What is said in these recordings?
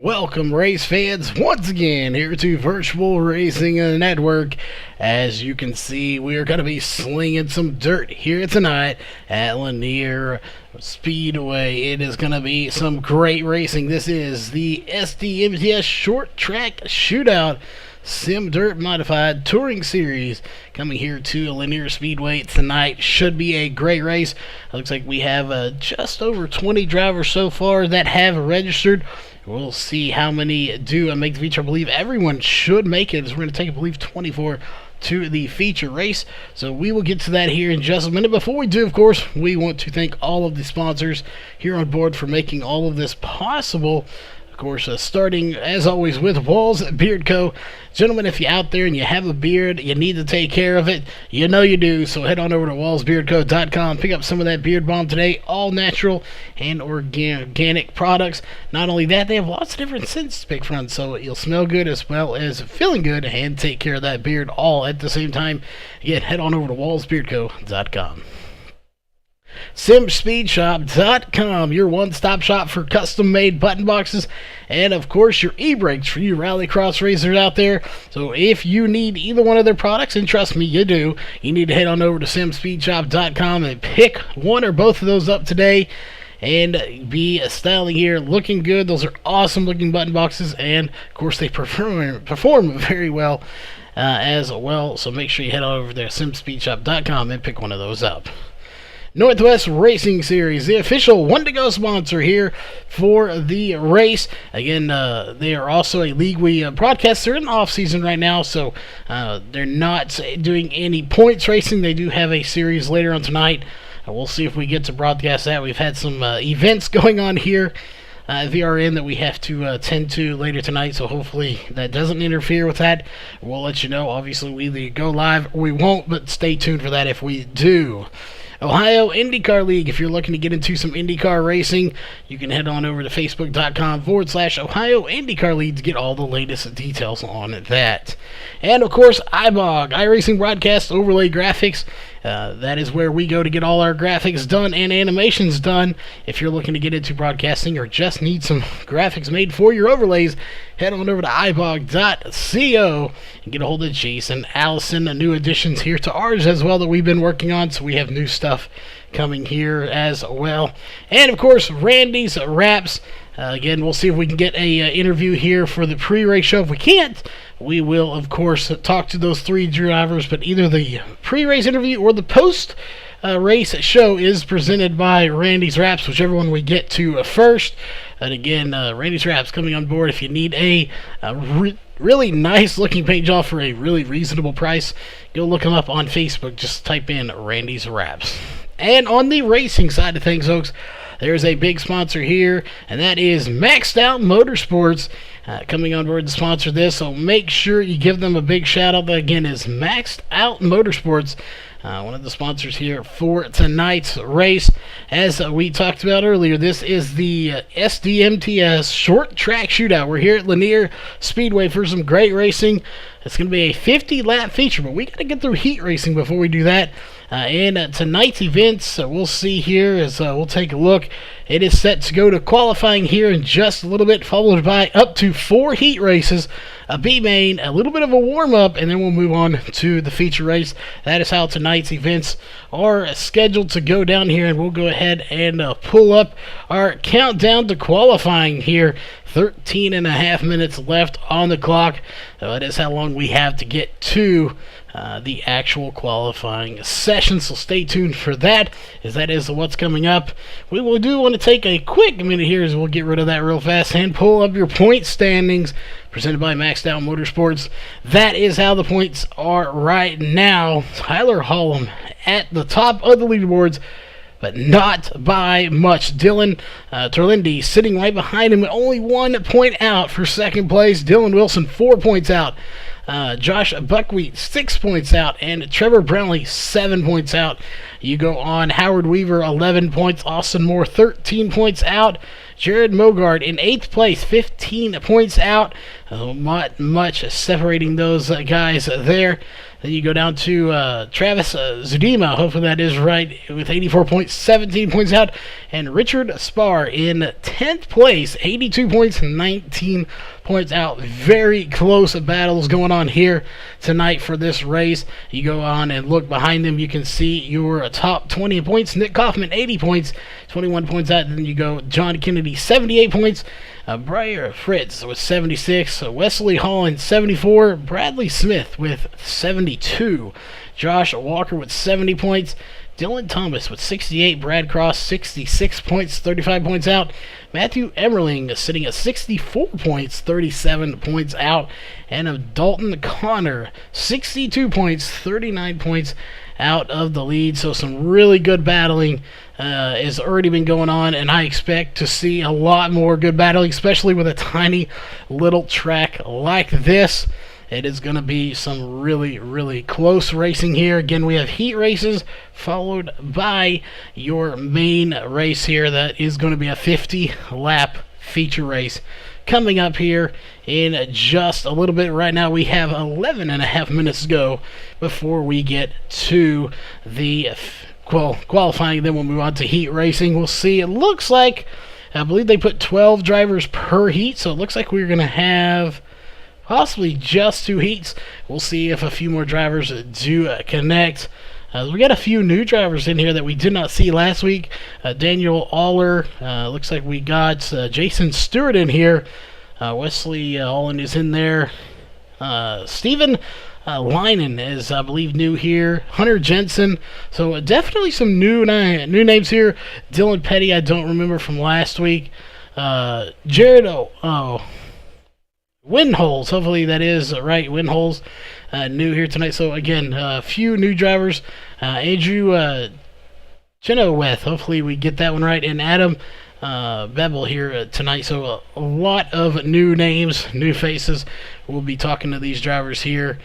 Welcome, race fans, once again here to Virtual Racing Network. As you can see, we are going to be slinging some dirt here tonight at Lanier Speedway. It is going to be some great racing. This is the SDMTS Short Track Shootout Sim Dirt Modified Touring Series coming here to Lanier Speedway tonight. Should be a great race. It looks like we have just over 20 drivers so far that have registered. We'll see how many do make the feature. I believe everyone should make it, as we're going to take, I believe, 24 to the feature race. So we will get to that here in just a minute. Before we do, of course, we want to thank all of the sponsors here on board for making all of this possible. Of course, starting, as always, with Walls Beard Co. Gentlemen, if you're out there and you have a beard, you need to take care of it. You know you do, so head on over to wallsbeardco.com. Pick up some of that beard balm today. All natural and organic products. Not only that, they have lots of different scents to pick from, so you'll smell good as well as feeling good and take care of that beard all at the same time. Again, head on over to wallsbeardco.com. SimSpeedShop.com, your one-stop shop for custom-made button boxes, and of course your e-brakes for you rallycross racers out there. So if you need either one of their products, and trust me, you do, you need to head on over to SimSpeedShop.com and pick one or both of those up today and be styling here, looking good. Those are awesome looking button boxes, and of course they perform very well as well. So make sure you head on over there to SimSpeedShop.com and pick one of those up. Northwest Racing Series, the official one-to-go sponsor here for the race. Again, they are also a league we broadcast. They're in the off-season right now, so they're not doing any points racing. They do have a series later on tonight. We'll see if we get to broadcast that. We've had some events going on here at VRN that we have to attend to later tonight, so hopefully that doesn't interfere with that. We'll let you know. Obviously, we either go live or we won't, but stay tuned for that if we do. Ohio IndyCar League. If you're looking to get into some IndyCar racing, you can head on over to Facebook.com/Ohio IndyCar League to get all the latest details on that. And of course, iBog, iRacing Broadcast Overlay Graphics. That is where we go to get all our graphics done and animations done. If you're looking to get into broadcasting or just need some graphics made for your overlays, head on over to ibog.co and get a hold of Jason, Allison, new additions here to ours as well that we've been working on, so we have new stuff coming here as well. And of course, Randy's Wraps. Again, we'll see if we can get a interview here for the pre-race show. If we can't, we will, of course, talk to those three drivers, but either the pre-race interview or the post-race show is presented by Randy's Wraps, whichever one we get to first. And again, Randy's Wraps coming on board. If you need a really nice-looking paint job for a really reasonable price, go look them up on Facebook. Just type in Randy's Wraps. And on the racing side of things, folks, there's a big sponsor here, and that is Maxed Out Motorsports coming on board to sponsor this. So make sure you give them a big shout out. That again is Maxed Out Motorsports, one of the sponsors here for tonight's race. As we talked about earlier, this is the SDMTS Short Track Shootout. We're here at Lanier Speedway for some great racing. It's going to be a 50-lap feature, but we got to get through heat racing before we do that. And tonight's events, we'll see here as we'll take a look. It is set to go to qualifying here in just a little bit, followed by up to 4 heat races, a B-main, a little bit of a warm-up, and then we'll move on to the feature race. That is how tonight's events are scheduled to go down here, and we'll go ahead and pull up our countdown to qualifying here. 13 and a half minutes left on the clock. That is how long we have to get to the actual qualifying session, so stay tuned for that, as that is what's coming up. We do want to take a quick minute here as we'll get rid of that real fast and pull up your point standings presented by Maxed Out Motorsports. That is how the points are right now. Tyler Hollum at the top of the leaderboards, but not by much. Dylan Terlindi sitting right behind him with only 1 point out for second place. Dylan Wilson 4 points out. Josh Buckwheat 6 points out, and Trevor Brownlee 7 points out. You go on Howard Weaver 11 points, Austin Moore 13 points out, Jared Mogard in 8th place 15 points out. Not much separating those guys there. Then you go down to Travis Zudima, hopefully that is right, with 84 points, 17 points out. And Richard Spar in 10th place, 82 points, 19 points out. Very close battles going on here tonight for this race. You go on and look behind them, you can see your top 20 points. Nick Kaufman, 80 points, 21 points out. Then you go John Kennedy, 78 points. Breyer Fritz with 76, Wesley Holland 74, Bradley Smith with 72, Josh Walker with 70 points, Dylan Thomas with 68, Brad Cross 66 points, 35 points out, Matthew Emmerling sitting at 64 points, 37 points out, and Dalton Connor 62 points, 39 points out of the lead. So some really good battling has already been going on, and I expect to see a lot more good battling, especially with a tiny little track like this. It is going to be some really, really close racing here. Again, we have heat races followed by your main race here. That is going to be a 50-lap feature race coming up here in just a little bit. Right now we have 11 and a half minutes to go before we get to the qualifying. Then we'll move on to heat racing. We'll see. It looks like, I believe they put 12 drivers per heat, so it looks like we're going to have possibly just 2 heats. We'll see if a few more drivers do connect. We got a few new drivers in here that we did not see last week. Daniel Aller, looks like we got Jason Stewart in here. Wesley Allen is in there. Steven Linen is, I believe, new here. Hunter Jensen. So definitely some new names here. Dylan Petty, I don't remember from last week. Jared Windholes, hopefully that is right. Windholes, new here tonight. So again, a few new drivers. Andrew Chenoweth, hopefully we get that one right. And Adam Bevel here tonight. So a lot of new names, new faces. We'll be talking to these drivers here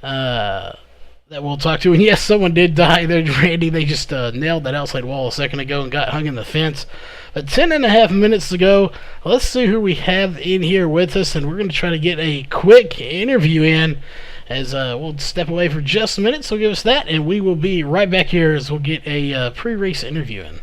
that we'll talk to. And yes, someone did die there, Randy. They just nailed that outside wall a second ago and got hung in the fence. But 10 and a half minutes to go. Let's see who we have in here with us, and we're going to try to get a quick interview in as we'll step away for just a minute. So give us that, and we will be right back here as we'll get a pre-race interview in.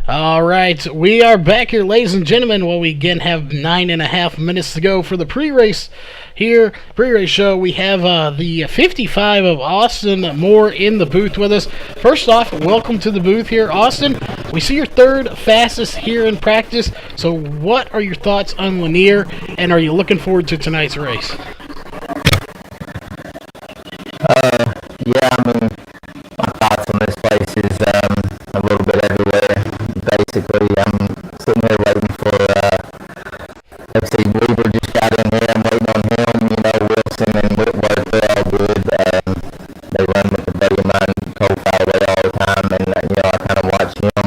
All right, we are back here, ladies and gentlemen. Well, we again have 9.5 minutes to go for the pre-race here. Pre-race show. We have the 55 of Austin Moore in the booth with us. First off, welcome to the booth here, Austin. We see you're third fastest here in practice. So, what are your thoughts on Lanier, and are you looking forward to tonight's race? Yeah, I mean, my thoughts on this place is a little bit everywhere. Basically, I'm sitting here waiting for, let's see, Weaver just got in here. I'm waiting on him. You know, Wilson and Whitworth, they're all good. They run with a buddy of mine, Cole Fallaway, all the time. And, you know, I kind of watch him,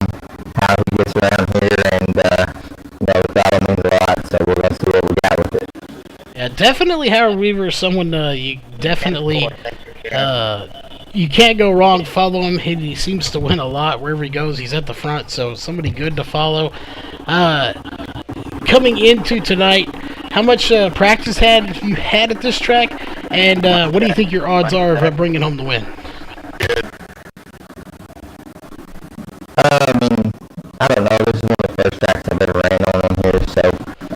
how he gets around here. And, you know, that all means a lot. So we're going to see what we got with it. Yeah, definitely Howard Weaver is someone you definitely... you can't go wrong. Follow him. He seems to win a lot wherever he goes. He's at the front, so somebody good to follow. Coming into tonight, how much practice have you had at this track, and what do you think your odds are of bringing home the win? I mean, I don't know. This is one of the first tracks I've ever ran on here, so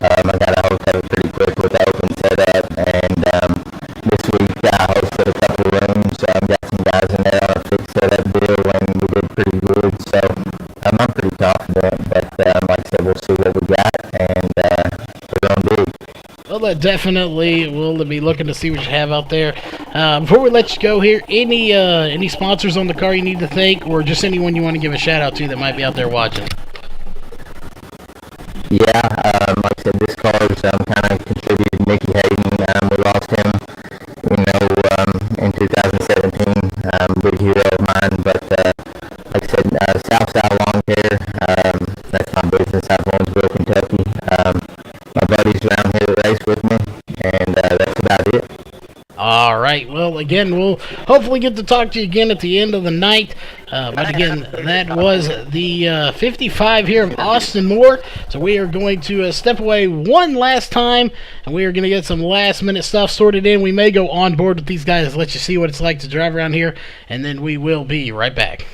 I got a hotel pretty quick with the open setup, and this week I hosted a couple rooms. Got some guys in there on a fixed setup deal, and we did pretty good. So I'm pretty confident, but like I said, we'll see what we got, and we're gonna do. Well, Well, definitely we'll be looking to see what you have out there. Before we let you go here, any sponsors on the car you need to thank, or just anyone you want to give a shout out to that might be out there watching? Yeah, like I said, this car's kind of contributed Mickey Hayden. We lost him, in 2017. Big hero of mine, but like I said, Southside Lawn Care, that's my business out of Owensville, Kentucky. My buddies around here that race with me, and that's about it. All right. Well, again, we'll hopefully get to talk to you again at the end of the night. But again, that was the 55 here of Austin Moore. So we are going to step away one last time, and we are going to get some last-minute stuff sorted in. We may go on board with these guys, let you see what it's like to drive around here, and then we will be right back.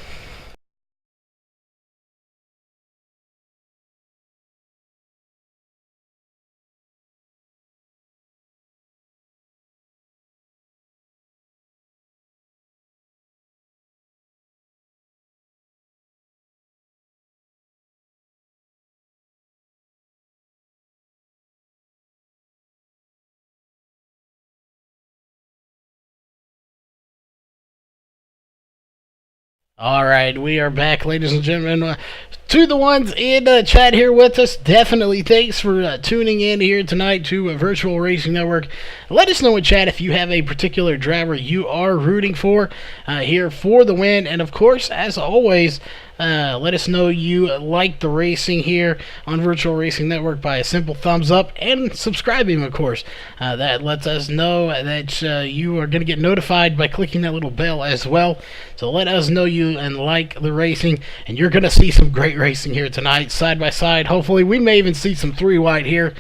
All right, we are back, ladies and gentlemen. To the ones in chat here with us, definitely thanks for tuning in here tonight to Virtual Racing Network. Let us know in chat if you have a particular driver you are rooting for here for the win. And of course, as always, let us know you like the racing here on Virtual Racing Network by a simple thumbs up and subscribing, of course. That lets us know that you are going to get notified by clicking that little bell as well. So let us know you and like the racing, and you're going to see some great racing here tonight, side by side. Hopefully, we may even see some 3-wide here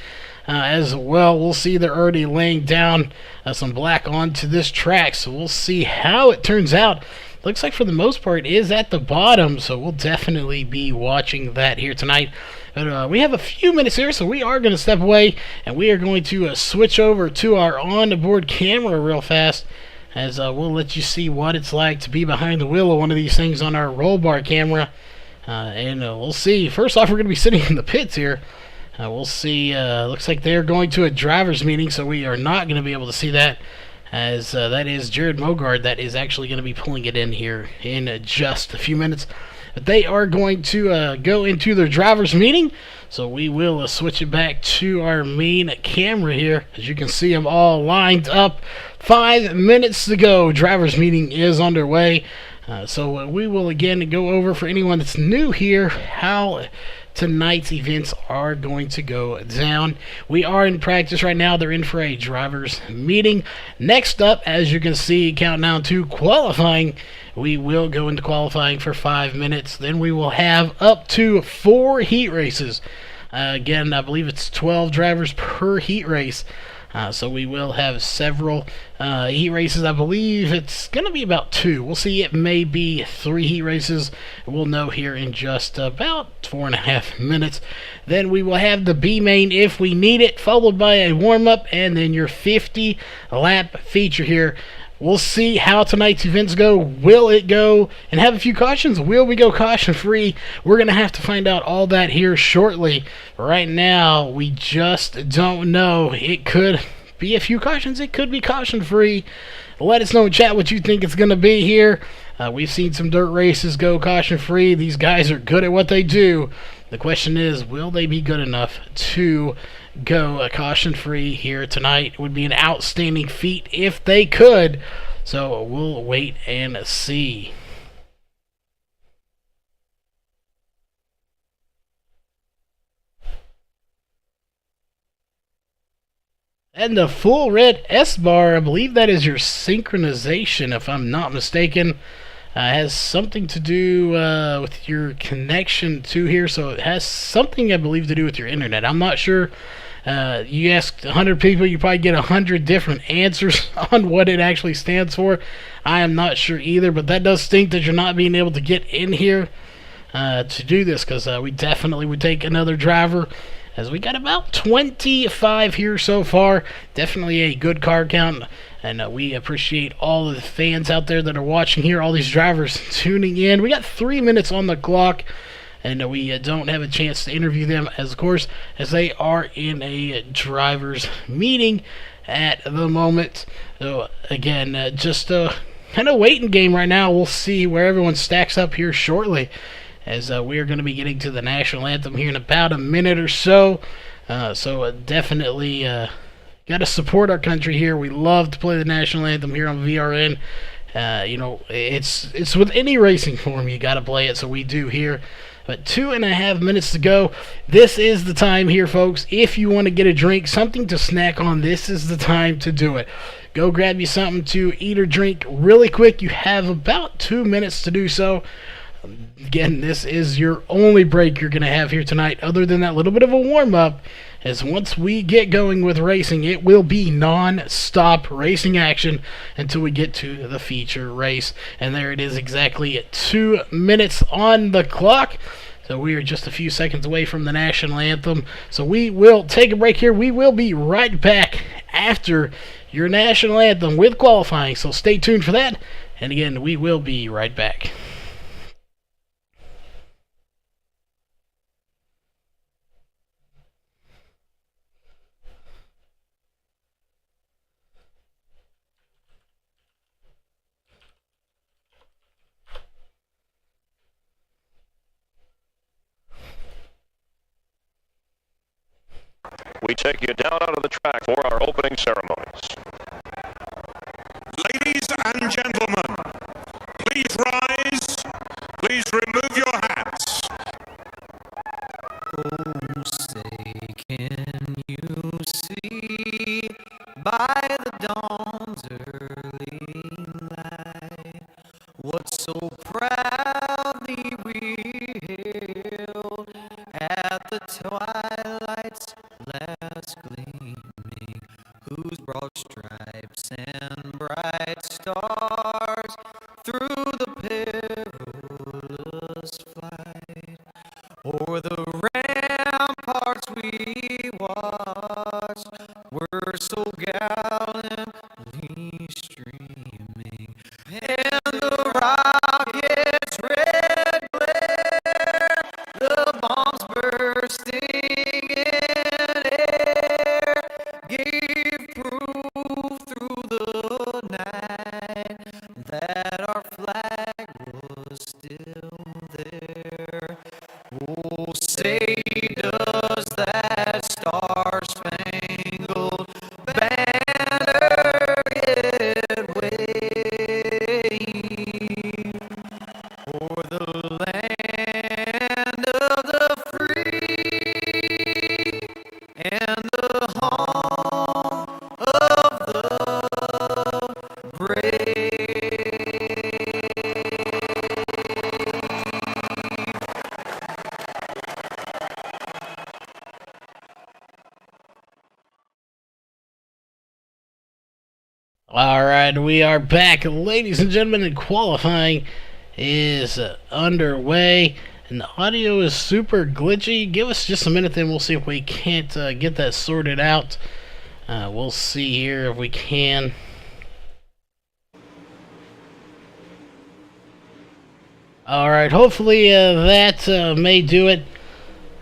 as well. We'll see they're already laying down some black onto this track, so we'll see how it turns out. Looks like for the most part it is at the bottom, so we'll definitely be watching that here tonight. But we have a few minutes here, so we are going to step away, and we are going to switch over to our on-board camera real fast, as we'll let you see what it's like to be behind the wheel of one of these things on our roll bar camera. And we'll see. First off, we're going to be sitting in the pits here. We'll see. Looks like they're going to a driver's meeting, so we are not going to be able to see that, as that is Jared Mogard that is actually going to be pulling it in here in just a few minutes. But they are going to go into their driver's meeting, so we will switch it back to our main camera here. As you can see them all lined up. 5 minutes to go. Driver's meeting is underway. So we will again go over, for anyone that's new here, how tonight's events are going to go down. We are in practice right now. They're in for a driver's meeting. Next up, as you can see, countdown to qualifying. We will go into qualifying for 5 minutes. Then we will have up to 4 heat races. Again, I believe it's 12 drivers per heat race. So we will have several heat races. I believe it's going to be about 2. We'll see. It may be 3 heat races. We'll know here in just about 4.5 minutes. Then we will have the B main if we need it, followed by a warm-up, and then your 50-lap feature here. We'll see how tonight's events go. Will it go and have a few cautions? Will we go caution-free? We're going to have to find out all that here shortly. Right now, we just don't know. It could be a few cautions. It could be caution-free. Let us know in chat what you think it's going to be here. We've seen some dirt races go caution-free. These guys are good at what they do. The question is, will they be good enough to go caution-free here tonight? It would be an outstanding feat if they could. So we'll wait and see. And the full red S bar, I believe that is your synchronization, if I'm not mistaken. Has something to do with your connection to here, so it has something, I believe, to do with your internet. I'm not sure. You ask 100 people, you probably get 100 different answers on what it actually stands for. I am not sure either, but that does stink that you're not being able to get in here to do this, because we definitely would take another driver, as we got about 25 here so far. Definitely a good car count, and we appreciate all of the fans out there that are watching here, all these drivers tuning in. We got 3 minutes on the clock, and we don't have a chance to interview them, as of course, as they are in a driver's meeting at the moment. So again, just a kind of waiting game right now. We'll see where everyone stacks up here shortly, as we are going to be getting to the national anthem here in about a minute or so. So definitely got to support our country here. We love to play the national anthem here on VRN. You know, it's with any racing form, you got to play it, so we do here. But 2.5 minutes to go. This is the time here, folks. If you want to get a drink, something to snack on, this is the time to do it. Go grab you something to eat or drink really quick. You have about 2 minutes to do so. Again, this is your only break you're going to have here tonight, other than that little bit of a warm-up, as once we get going with racing, it will be non-stop racing action until we get to the feature race. And there it is, exactly at 2 minutes on the clock. So we are just a few seconds away from the national anthem. So we will take a break here. We will be right back after your national anthem with qualifying. So stay tuned for that. And again, we will be right back. We take you down onto the track for our opening ceremonies. Ladies and gentlemen, please rise. Please remove your hats. Oh, say, can you see by the dawn's early light what so proudly we hailed at the twilight's last gleaming, whose broad stripes and bright stars through the perilous flight o'er the ramparts we watched were so gallantly streaming, and the rocket's red glare, the bombs bursting in air, gave proof through the night that our flag was still there. Oh, say does that star-spangled banner yet wave o'er the land of the free and the home of the brave? Alright, we are back, ladies and gentlemen, and qualifying is underway. And the audio is super glitchy. Give us just a minute, then we'll see if we can't get that sorted out. We'll see here if we can. Alright, hopefully that may do it.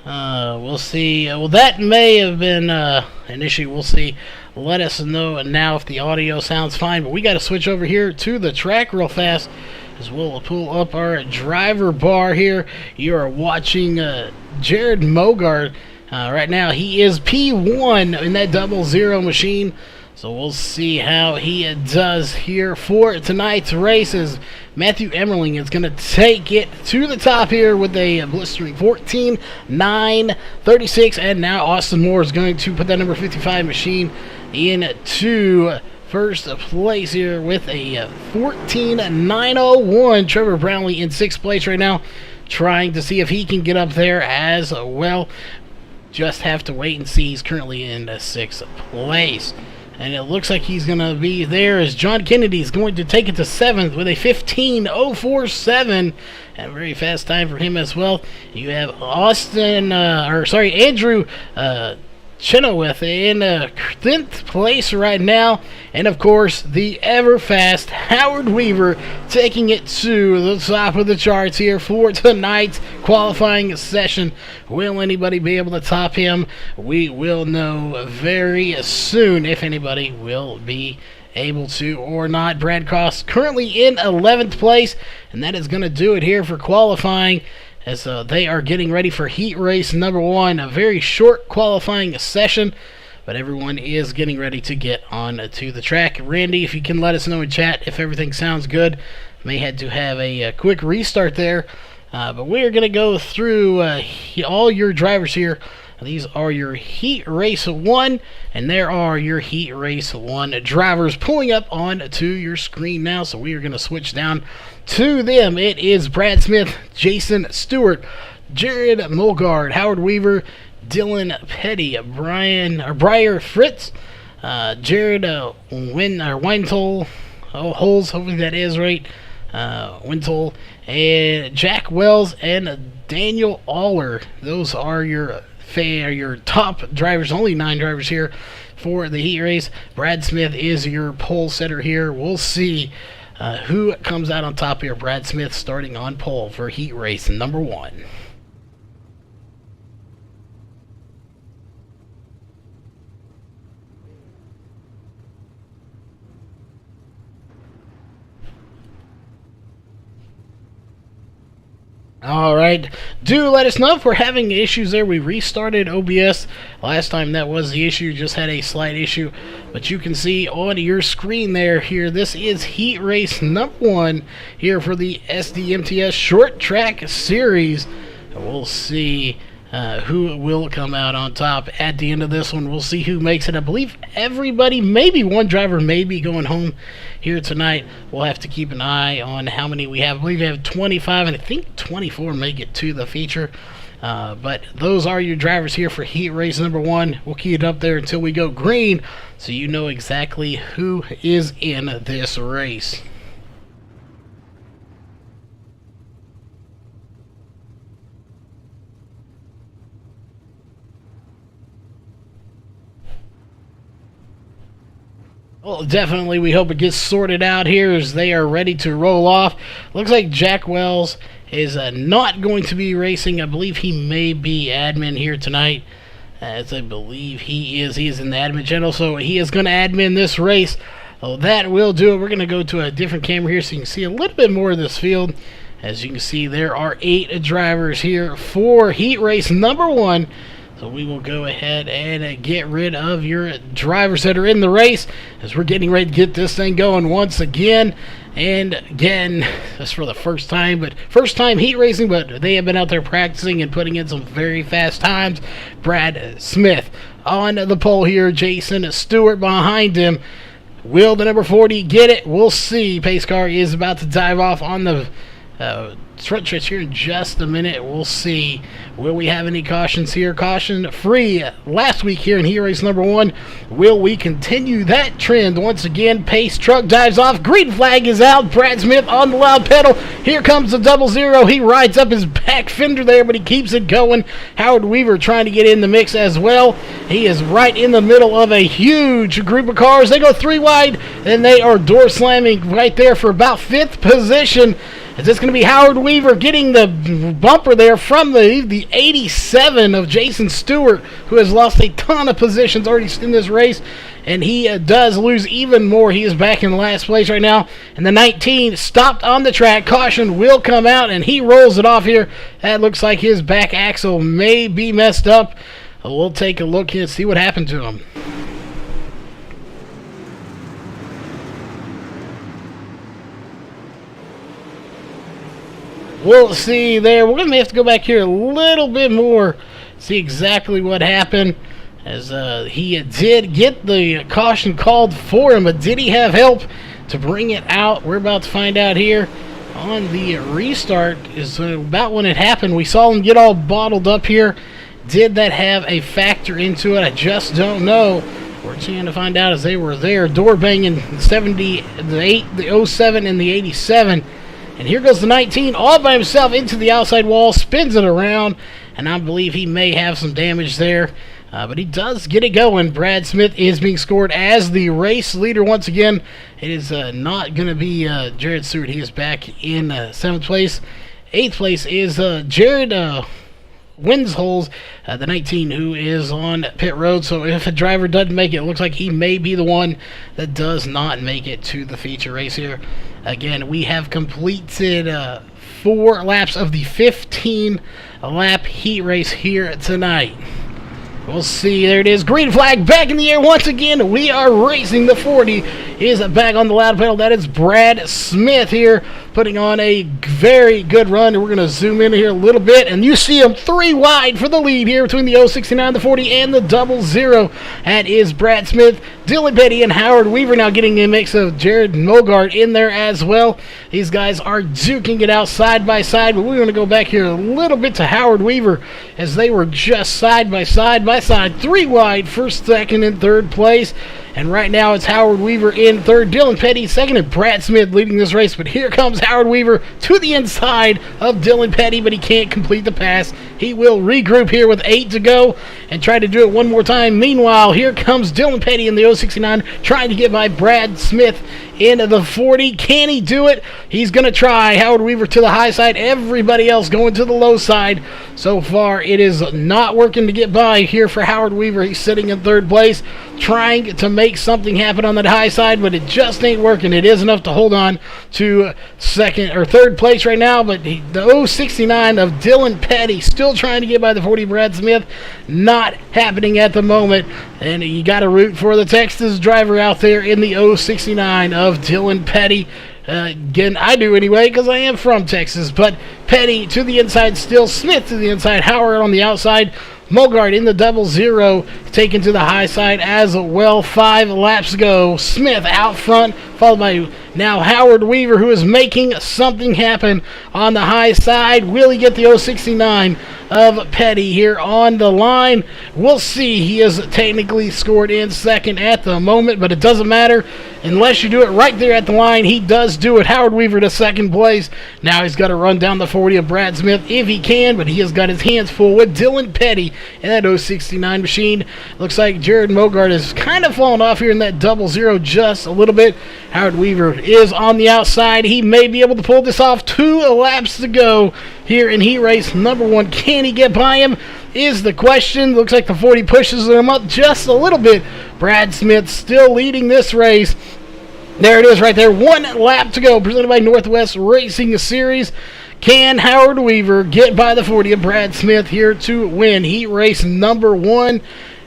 We'll see. Well, that may have been an issue. We'll see. Let us know now if the audio sounds fine. But we got to switch over here to the track real fast, as we'll pull up our driver bar here. You are watching Jared Mogart right now. He is P1 in that 00 machine. So we'll see how he does here for tonight's races. Matthew Emmerling is going to take it to the top here with a blistering 14.936. And now Austin Moore is going to put that number 55 machine into first place here with a 14.901. Trevor Brownlee in 6th place right now, trying to see if he can get up there as well. Just have to wait and see. He's currently in 6th place. And it looks like he's going to be there as John Kennedy is going to take it to 7th with a 15.047. A very fast time for him as well. You have Andrew Chenoweth in 10th place right now. And of course, the ever fast Howard Weaver taking it to the top of the charts here for tonight's qualifying session. Will anybody be able to top him? We will know very soon if anybody will be able to or not. Brad Cross currently in 11th place, and that is going to do it here for qualifying, as they are getting ready for heat race number 1. A very short qualifying session, but everyone is getting ready to get on to the track. Randy, if you can let us know in chat if everything sounds good. May had to have a quick restart there, but we're going to go through all your drivers here. These are your Heat Race 1, and there are your Heat Race 1 drivers pulling up onto your screen now, so we are going to switch down to them. It is Brad Smith, Jason Stewart, Jared Mulgard, Howard Weaver, Dylan Petty, Briar Fritz, Jared Weintel, Holes, hopefully that is right, Wintel, and Jack Wells, and Daniel Aller. Those are your top drivers. Only 9 drivers here for the heat race. Brad Smith is your pole setter here. We'll see who comes out on top here. Brad Smith starting on pole for heat race number 1. Alright, do let us know if we're having issues there. We restarted OBS last time. That was the issue, just had a slight issue. But you can see on your screen there here, this is heat race number 1 here for the SDMTS short track series. We'll see who will come out on top at the end of this one. We'll see who makes it. I believe everybody, maybe one driver may be going home here tonight. We'll have to keep an eye on how many we have. I believe we have 25, and I think 24 make it to the feature. But those are your drivers here for heat race number 1. We'll keep it up there until we go green, so you know exactly who is in this race. Well, definitely we hope it gets sorted out here as they are ready to roll off. Looks like Jack Wells is not going to be racing. I believe he may be admin here tonight, as I believe he is. He is in the admin channel, so he is going to admin this race. So that will do it. We're going to go to a different camera here so you can see a little bit more of this field. As you can see, there are 8 drivers here for heat race number 1. So we will go ahead and get rid of your drivers that are in the race, as we're getting ready to get this thing going once again. And again, that's for the first time heat racing, but they have been out there practicing and putting in some very fast times. Brad Smith on the pole here, Jason Stewart behind him. Will the number 40 get it? We'll see. Pace car is about to dive off on the front stretch here in just a minute. We'll see. Will we have any cautions here? Caution free last week here in heat race number 1. Will we continue that trend once again? Pace truck dives off. Green flag is out. Brad Smith on the loud pedal. Here comes the 00. He rides up his back fender there, but he keeps it going. Howard Weaver trying to get in the mix as well. He is right in the middle of a huge group of cars. They go 3 wide, and they are door slamming right there for about 5th position. Is this going to be Howard Weaver getting the bumper there from the 87 of Jason Stewart, who has lost a ton of positions already in this race, and he does lose even more. He is back in last place right now, and the 19 stopped on the track. Caution will come out, and he rolls it off here. That looks like his back axle may be messed up. We'll take a look here and see what happened to him. We'll see there. We're going to have to go back here a little bit more, see exactly what happened, as he did get the caution called for him, but did he have help to bring it out? We're about to find out here on the restart is about when it happened. We saw him get all bottled up here. Did that have a factor into it? I just don't know. We're trying to find out as they were there. Door banging the 70, the 8, the 07, and the 87. And here goes the 19 all by himself into the outside wall, spins it around, and I believe he may have some damage there. But he does get it going. Brad Smith is being scored as the race leader once again. It is not going to be Jared Stewart. He is back in 7th place. 8th place is Jared Winsholes, the 19, who is on pit road. So if a driver doesn't make it, it looks like he may be the one that does not make it to the feature race here. Again, we have completed 4 laps of the 15-lap heat race here tonight. We'll see. There it is. Green flag back in the air once again. We are racing. The 40 is back on the loud pedal. That is Brad Smith here putting on a very good run. We're going to zoom in here a little bit, and you see him 3 wide for the lead here between the 069, the 40, and the 00. That is Brad Smith, Dylan Petty, and Howard Weaver now getting a mix of Jared Mogart in there as well. These guys are duking it out side by side, but we're going to go back here a little bit to Howard Weaver as they were just side by side, 3 wide for 2nd and 3rd place. And right now it's Howard Weaver in 3rd, Dylan Petty 2nd, and Brad Smith leading this race. But here comes Howard Weaver to the inside of Dylan Petty, but he can't complete the pass. He will regroup here with 8 to go and try to do it one more time. Meanwhile, here comes Dylan Petty in the 069 trying to get by Brad Smith into the 40. Can he do it? He's going to try. Howard Weaver to the high side. Everybody else going to the low side. So far, it is not working to get by here for Howard Weaver. He's sitting in 3rd place, trying to make something happen on that high side, but it just ain't working. It is enough to hold on to 2nd or 3rd place right now, but the 069 of Dylan Petty still trying to get by the 40 Brad Smith. Not happening at the moment, and you got to root for the Texas driver out there in the 069 of Dylan Petty. Again, I do anyway because I am from Texas, but Petty to the inside still, Smith to the inside, Howard on the outside, Mogart in the 00 taken to the high side as well. 5 laps to go. Smith out front, followed by now Howard Weaver, who is making something happen on the high side. Will he get the 069 of Petty here on the line? We'll see. He is technically scored in 2nd at the moment, but it doesn't matter unless you do it right there at the line. He does do it. Howard Weaver to 2nd place. Now he's got to run down the 40 of Brad Smith if he can, but he has got his hands full with Dylan Petty in that 069 machine. Looks like Jared Mogart has kind of fallen off here in that 00 just a little bit. Howard Weaver is on the outside. He may be able to pull this off. 2 laps to go here in heat race number 1. Can he get by him is the question. Looks like the 40 pushes him up just a little bit. Brad Smith still leading this race. There it is right there. 1 lap to go, presented by Northwest Racing Series. Can Howard Weaver get by the 40 of Brad Smith here to win heat race number 1?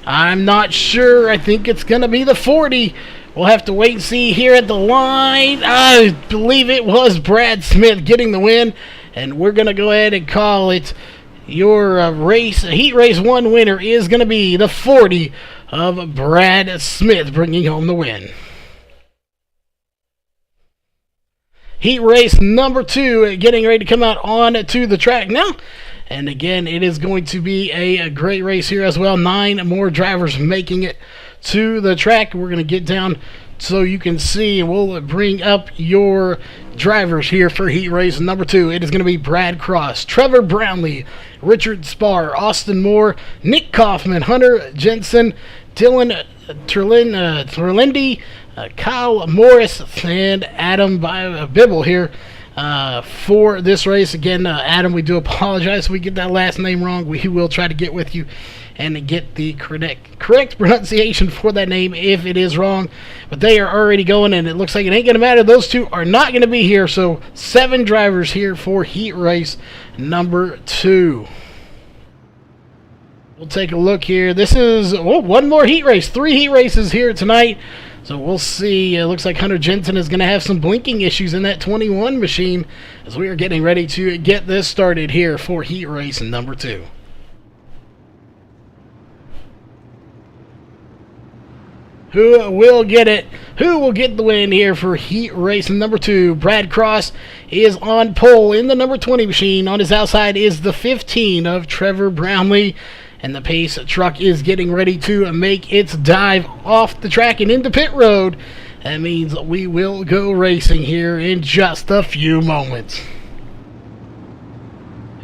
I'm not sure. I think it's going to be the 40. We'll have to wait and see here at the line. I believe it was Brad Smith getting the win, and we're going to go ahead and call it your heat race 1 winner is going to be the 40 of Brad Smith, bringing home the win. Heat race number 2 getting ready to come out on to the track now. And again, it is going to be a great race here as well. 9 more drivers making it to the track. We're going to get down so you can see, and we'll bring up your drivers here for heat race number 2. It is going to be Brad Cross, Trevor Brownlee, Richard Spar, Austin Moore, Nick Kaufman, Hunter Jensen, Dylan Terlindy, Kyle Morris, and Adam Bibble here for this race. Again, Adam, we do apologize if we get that last name wrong. We will try to get with you and get the correct pronunciation for that name if it is wrong. But they are already going, and it looks like it ain't going to matter. Those 2 are not going to be here. So 7 drivers here for heat race number 2. We'll take a look here. This is 1 more heat race. 3 heat races here tonight. So we'll see. It looks like Hunter Jensen is going to have some blinking issues in that 21 machine as we are getting ready to get this started here for heat race number 2. Who will get it? Who will get the win here for heat race number 2? Brad Cross is on pole in the number 20 machine. On his outside is the 15 of Trevor Brownlee. And the pace truck is getting ready to make its dive off the track and into pit road. That means we will go racing here in just a few moments.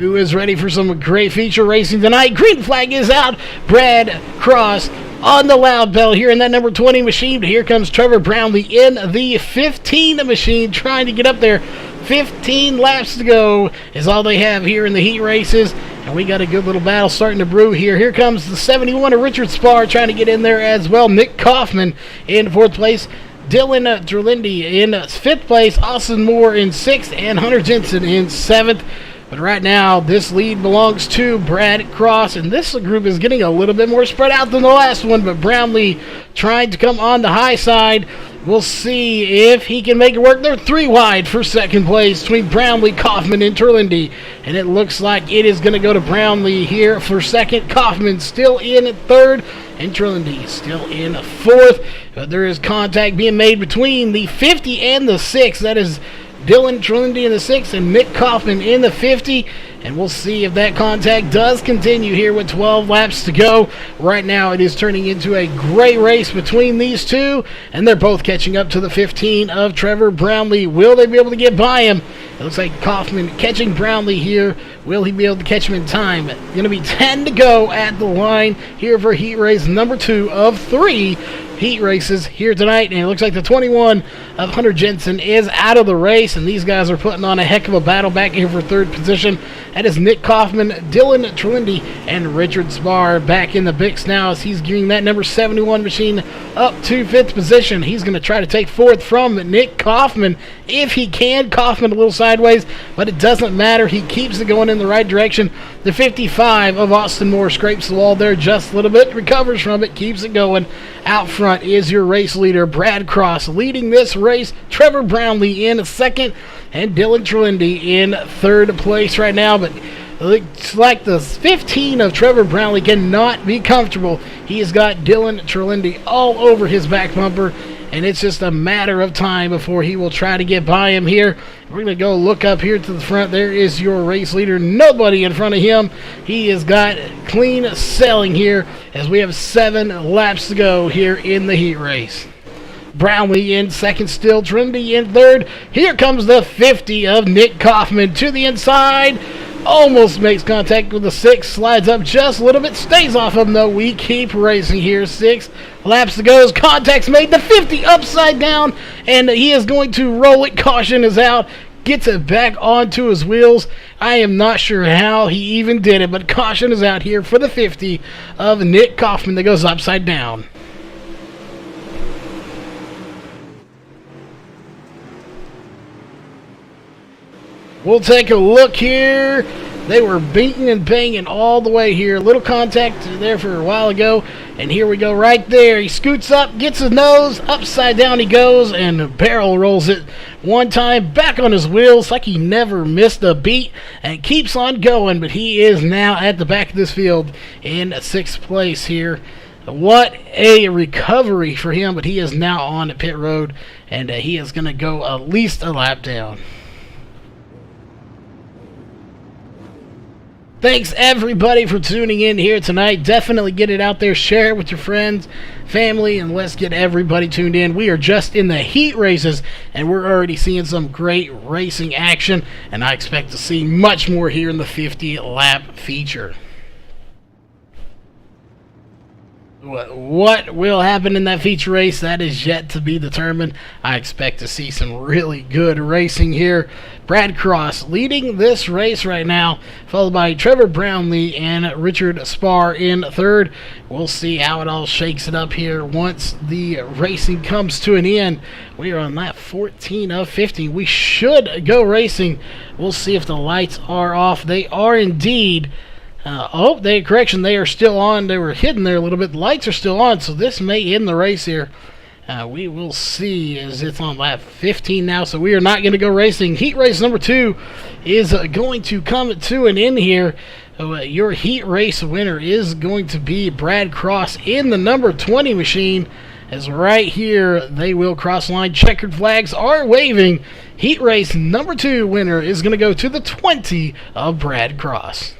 who is ready for some great feature racing tonight. Green flag is out. Brad Cross on the loud bell here in that number 20 machine. But here comes Trevor Brownlee in the 15 machine trying to get up there. 15 laps to go is all they have here in the heat races. And we got a good little battle starting to brew here. Here comes the 71 of Richard Spar trying to get in there as well. Nick Kaufman in 4th place. Dylan Terlindi in 5th place. Austin Moore in 6th. And Hunter Jensen in 7th. But right now, this lead belongs to Brad Cross, and this group is getting a little bit more spread out than the last one, but Brownlee trying to come on the high side. We'll see if he can make it work. They're 3 wide for 2nd place between Brownlee, Kaufman, and Terlindi, and it looks like it is going to go to Brownlee here for 2nd. Kaufman still in at 3rd, and Terlindi still in 4th. But there is contact being made between the 50 and the 6. That is Dylan Terlindi in the 6th and Nick Kaufman in the 50. And we'll see if that contact does continue here with 12 laps to go. Right now it is turning into a great race between these two. And they're both catching up to the 15 of Trevor Brownlee. Will they be able to get by him? It looks like Kaufman catching Brownlee here. Will he be able to catch him in time? Going to be 10 to go at the line here for heat race number 2 of 3 heat races here tonight. And it looks like the 21 of Hunter Jensen is out of the race, and these guys are putting on a heck of a battle back here for 3rd position. That is Nick Kaufman, Dylan Terlindi, and Richard Spar back in the mix now as he's gearing that number 71 machine up to 5th position. He's going to try to take 4th from Nick Kaufman if he can. Kaufman a little sideways, but it doesn't matter. He keeps it going in the right direction. The 55 of Austin Moore scrapes the wall there just a little bit, recovers from it, keeps it going. Out front is your race leader, Brad Cross, leading this race. Trevor Brownlee in 2nd, and Dylan Terlindi in 3rd place right now. But it's like the 15 of Trevor Brownlee cannot be comfortable. He has got Dylan Terlindi all over his back bumper, and it's just a matter of time before he will try to get by him here. We're going to go look up here to the front. There is your race leader. Nobody in front of him. He has got clean sailing here as we have 7 laps to go here in the heat race. Brownlee in 2nd still, Trinity in 3rd. Here comes the 50 of Nick Kaufman to the inside. Almost makes contact with the 6, slides up just a little bit, stays off of him though. We keep racing here. 6 laps to go. Contact's made. The 50 upside down, and he is going to roll it. Caution is out. Gets it back onto his wheels. I am not sure how he even did it, but caution is out here for the 50 of Nick Kaufman that goes upside down. We'll take a look here. They were beating and banging all the way here. Little contact there for a while ago. And here we go right there. He scoots up, gets his nose, upside down he goes, and barrel rolls it one time, back on his wheels like he never missed a beat, and keeps on going. But he is now at the back of this field in 6th place here. What a recovery for him, but he is now on pit road, and he is going to go at least a lap down. Thanks everybody for tuning in here tonight. Definitely get it out there, share it with your friends, family, and let's get everybody tuned in. We are just in the heat races, and we're already seeing some great racing action, and I expect to see much more here in the 50-lap feature. What will happen in that feature race, that is yet to be determined. I expect to see some really good racing here. Brad Cross leading this race right now, followed by Trevor Brownlee and Richard Spar in 3rd. We'll see how it all shakes it up here once the racing comes to an end. We are on lap 14 of 50. We should go racing. We'll see if the lights are off. They are indeed. Correction, they are still on. They were hidden there a little bit. The lights are still on, so this may end the race here. We will see as it's on lap 15 now, so we are not going to go racing. Heat race number 2 is going to come to an end here. Your heat race winner is going to be Brad Cross in the number 20 machine, as right here they will cross line. Checkered flags are waving. Heat race number 2 winner is going to go to the 20 of Brad Cross.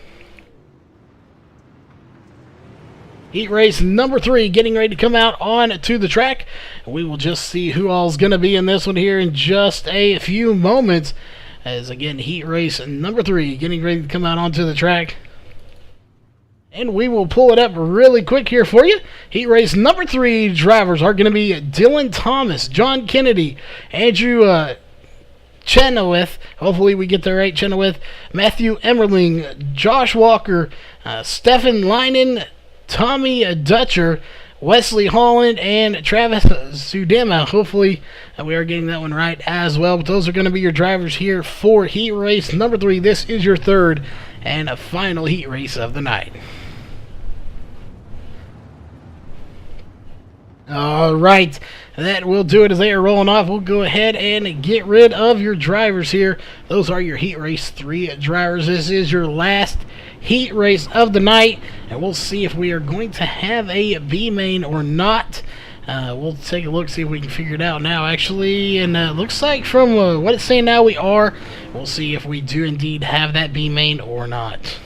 Heat race number 3 getting ready to come out on to the track. We will just see who all's going to be in this one here in just a few moments. as again heat race number 3 getting ready to come out onto the track. And we will pull it up really quick here for you. Heat race number 3 drivers are going to be Dylan Thomas, John Kennedy, Andrew Chenoweth, hopefully we get that right, Chenoweth, Matthew Emmerling, Josh Walker, Stefan Linen, Tommy Dutcher, Wesley Holland, and Travis Zudema. Hopefully we are getting that one right as well. But those are going to be your drivers here for heat race number 3. This is your third and final heat race of the night. All right, that will do it as they are rolling off. We'll go ahead and get rid of your drivers here. Those are your heat race 3 drivers. This is your last heat race of the night, and we'll see if we are going to have a B main or not. We'll take a look, see if we can figure it out now, actually. And looks like from what it's saying now we are. We'll see if we do indeed have that B main or not.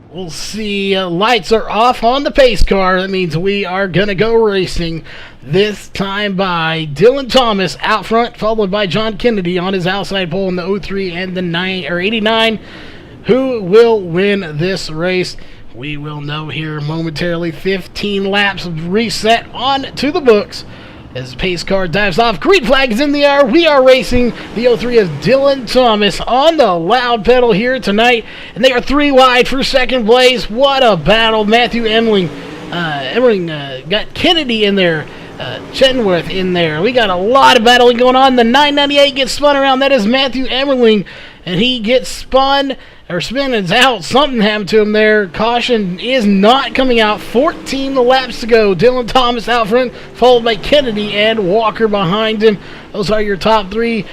We'll see. Lights are off on the pace car. That means we are going to go racing. This time by Dylan Thomas out front, followed by John Kennedy on his outside pole in the 03 and the 89. Who will win this race? We will know here momentarily. 15 laps reset on to the books. As the pace car dives off, green flag is in the air. We are racing. The 03 is Dylan Thomas on the loud pedal here tonight. And they are 3 wide for second place. What a battle. Matthew Emmerling got Kennedy in there. Chenworth in there. We got a lot of battling going on. The 998 gets spun around. That is Matthew Emmerling. And he gets spun or spins out. Something happened to him there. Caution is not coming out. 14 laps to go. Dylan Thomas out front, followed by Kennedy and Walker behind him. Those are your top 3.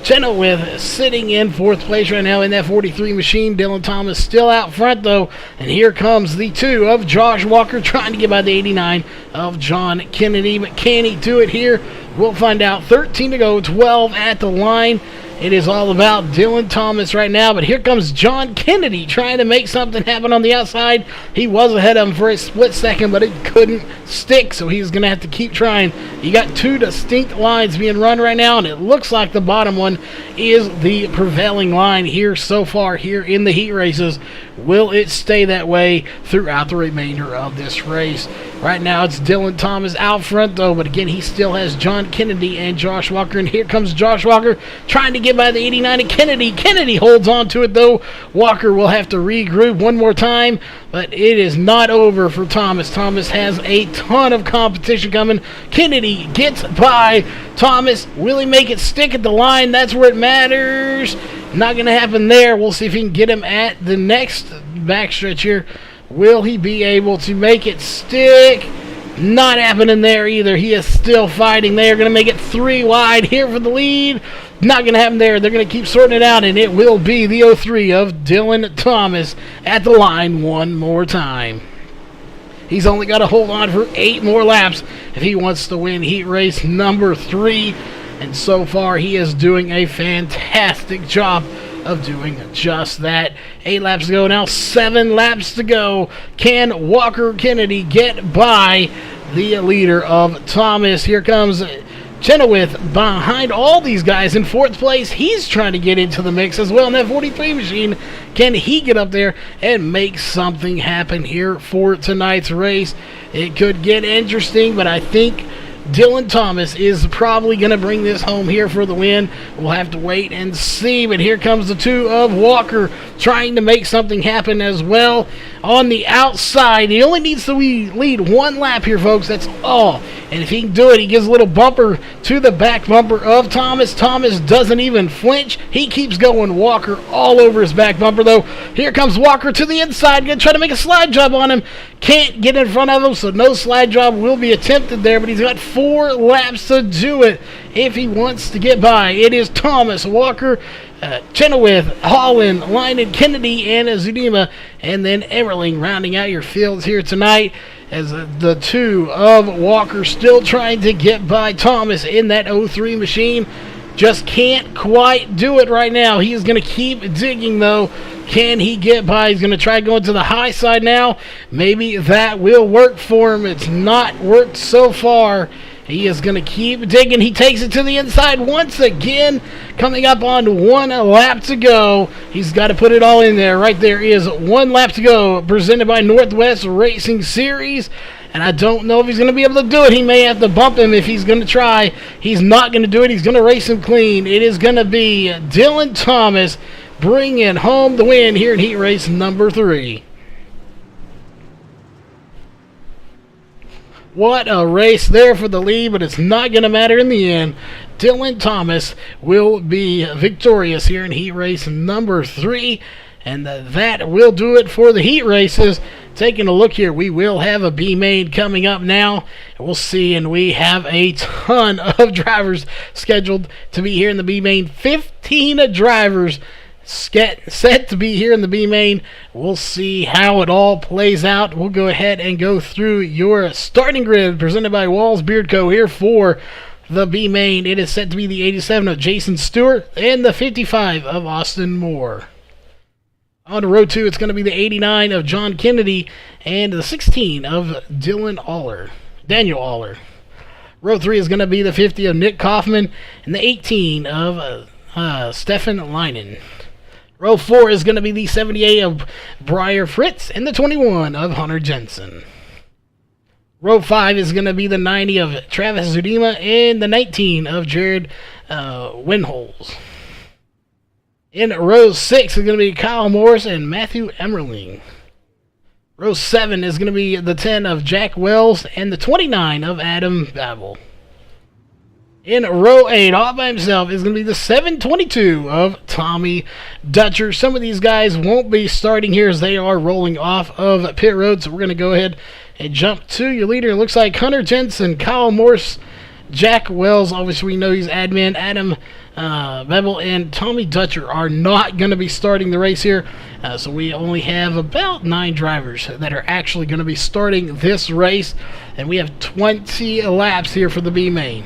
Chenoweth sitting in 4th place right now in that 43 machine. Dylan Thomas still out front though. And here comes the 2 of Josh Walker trying to get by the 89 of John Kennedy. But can he do it here? We'll find out. 13 to go, 12 at the line. It is all about Dylan Thomas right now, but here comes John Kennedy trying to make something happen on the outside. He was ahead of him for a split second, but it couldn't stick, so he's going to have to keep trying. You got 2 distinct lines being run right now, and it looks like the bottom one is the prevailing line here so far here in the heat races. Will it stay that way throughout the remainder of this race? Right now it's Dylan Thomas out front though, but again he still has John Kennedy and Josh Walker, and here comes Josh Walker trying to get by the 89 of Kennedy. Kennedy holds on to it though. Walker will have to regroup one more time, but it is not over for Thomas. Thomas has a ton of competition coming. Kennedy gets by Thomas. Will he make it stick at the line? That's where it matters. Not going to happen there. We'll see if he can get him at the next backstretch here. Will he be able to make it stick? Not happening there either. He is still fighting. They are going to make it 3 wide here for the lead. Not going to happen there. They're going to keep sorting it out, and it will be the 03 of Dylan Thomas at the line one more time. He's only got to hold on for 8 more laps if he wants to win heat race number 3. And so far, he is doing a fantastic job of doing just that. 8 laps to go now, 7 laps to go. Can Walker Kennedy get by the leader of Thomas? Here comes Chenoweth behind all these guys in 4th place. He's trying to get into the mix as well in that 43 machine. Can he get up there and make something happen here for tonight's race? It could get interesting, but I think Dylan Thomas is probably going to bring this home here for the win. We'll have to wait and see. But here comes the 2 of Walker trying to make something happen as well on the outside. He only needs to lead 1 lap here, folks. That's all. And if he can do it, he gives a little bumper to the back bumper of Thomas. Thomas doesn't even flinch. He keeps going. Walker all over his back bumper, though. Here comes Walker to the inside. Going to try to make a slide job on him. Can't get in front of him, so no slide job will be attempted there. But he's got 4 laps to do it if he wants to get by. It is Thomas, Walker, Chenoweth, Holland, Linen, Kennedy, and Zudema, and then Emmerling rounding out your fields here tonight as the 2 of Walker still trying to get by Thomas in that 03 machine. Just can't quite do it right now. He is going to keep digging, though. Can he get by? He's going to try going to the high side now. Maybe that will work for him. It's not worked so far. He is going to keep digging. He takes it to the inside once again. Coming up on 1 lap to go. He's got to put it all in there. Right there is 1 lap to go. Presented by Northwest Racing Series. And I don't know if he's going to be able to do it. He may have to bump him if he's going to try. He's not going to do it. He's going to race him clean. It is going to be Dylan Thomas bringing home the win here in heat race number 3. What a race there for the lead, but it's not going to matter in the end. Dylan Thomas will be victorious here in heat race number 3. And that will do it for the heat races. Taking a look here, we will have a B main coming up now. We'll see, and we have a ton of drivers scheduled to be here in the B main. 15 drivers set to be here in the B main. We'll see how it all plays out. We'll go ahead and go through your starting grid presented by Walls Beard Co. here for the B main. It is set to be the 87 of Jason Stewart and the 55 of Austin Moore. On to row 2, it's going to be the 89 of John Kennedy and the 16 of Daniel Aller. Row 3 is going to be the 50 of Nick Kaufman and the 18 of Stefan Leinen. Row 4 is going to be the 78 of Breyer Fritz and the 21 of Hunter Jensen. Row 5 is going to be the 90 of Travis Zudima and the 19 of Jared Winholz. In row 6 is going to be Kyle Morris and Matthew Emmerling. Row 7 is going to be the 10 of Jack Wells and the 29 of Adam Babel. In row 8, all by himself, is going to be the 722 of Tommy Dutcher. Some of these guys won't be starting here as they are rolling off of pit road, so we're going to go ahead and jump to your leader. It looks like Hunter Jensen, Kyle Morris, Jack Wells, obviously we know he's admin, Adam Babel, and Tommy Dutcher are not going to be starting the race here. So we only have about 9 drivers that are actually going to be starting this race, and we have 20 laps here for the B main.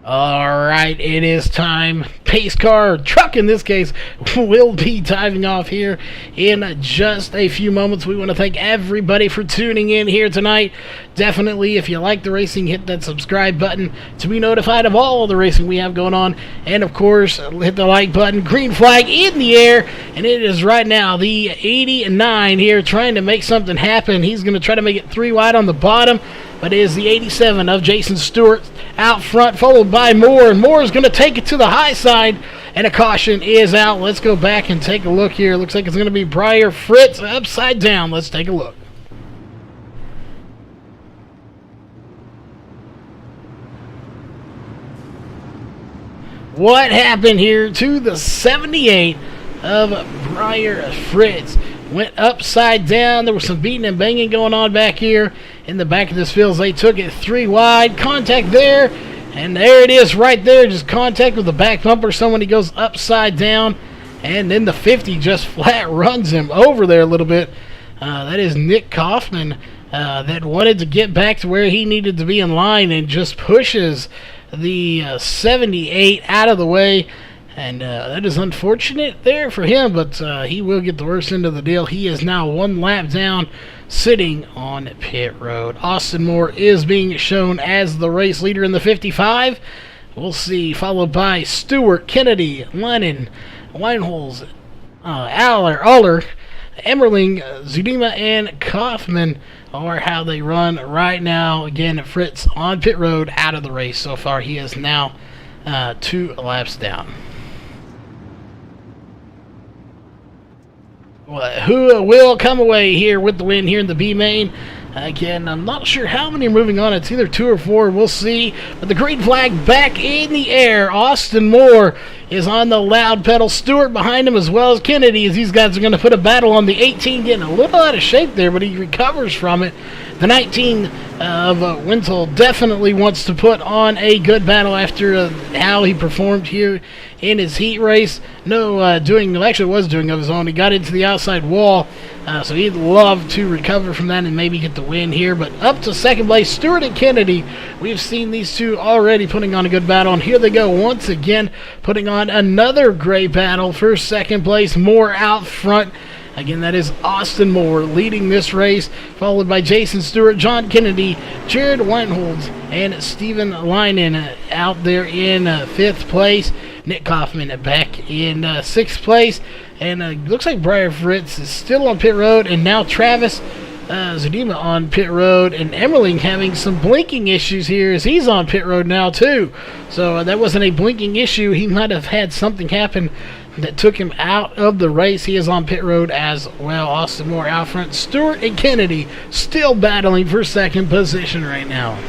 Alright, it is time. Pace car, truck in this case, will be diving off here in just a few moments. We want to thank everybody for tuning in here tonight. Definitely, if you like the racing, hit that subscribe button to be notified of all of the racing we have going on. And of course, hit the like button. Green flag in the air, and it is right now the 89 here trying to make something happen. He's going to try to make it 3 wide on the bottom. But it is the 87 of Jason Stewart out front, followed by Moore. And Moore is going to take it to the high side, and a caution is out. Let's go back and take a look here. Looks like it's going to be Breyer Fritz upside down. Let's take a look. What happened here to the 78 of Breyer Fritz? Went upside down. There was some beating and banging going on back here in the back of this field. They took it 3 wide. Contact there. And there it is right there. Just contact with the back bumper. Someone, he goes upside down. And then the 50 just flat runs him over there a little bit. That is Nick Kaufman that wanted to get back to where he needed to be in line and just pushes the 78 out of the way. And that is unfortunate there for him, but he will get the worst end of the deal. He is now 1 lap down, sitting on pit road. Austin Moore is being shown as the race leader in the 55. We'll see, followed by Stewart, Kennedy, Lennon, Weinholz, Aller, Emmerling, Zudima, and Kaufman are how they run right now. Again, Fritz on pit road, out of the race so far. He is now 2 laps down. Who will come away here with the win here in the B main? Again, I'm not sure how many are moving on. It's either 2 or 4. We'll see. But the green flag back in the air. Austin Moore is on the loud pedal. Stewart behind him as well as Kennedy, as these guys are going to put a battle on the 18. Getting a little out of shape there, but he recovers from it. The 19 of Wintel definitely wants to put on a good battle after how he performed here in his heat race. Actually was doing of his own. He got into the outside wall, so he'd love to recover from that and maybe get the win here. But up to second place, Stewart and Kennedy. We've seen these two already putting on a good battle, and here they go once again, putting on another great battle for second place. Moore out front. Again, that is Austin Moore leading this race, followed by Jason Stewart, John Kennedy, Jared Weinholz, and Stephen Linen out there in 5th place. Nick Kaufman back in 6th place. And looks like Briar Fritz is still on pit road, and now Travis Zadima on pit road, and Emmerling having some blinking issues here as he's on pit road now too. So that wasn't a blinking issue. He might have had something happen that took him out of the race. He is on pit road as well. Austin Moore out front. Stewart and Kennedy still battling for second position right now.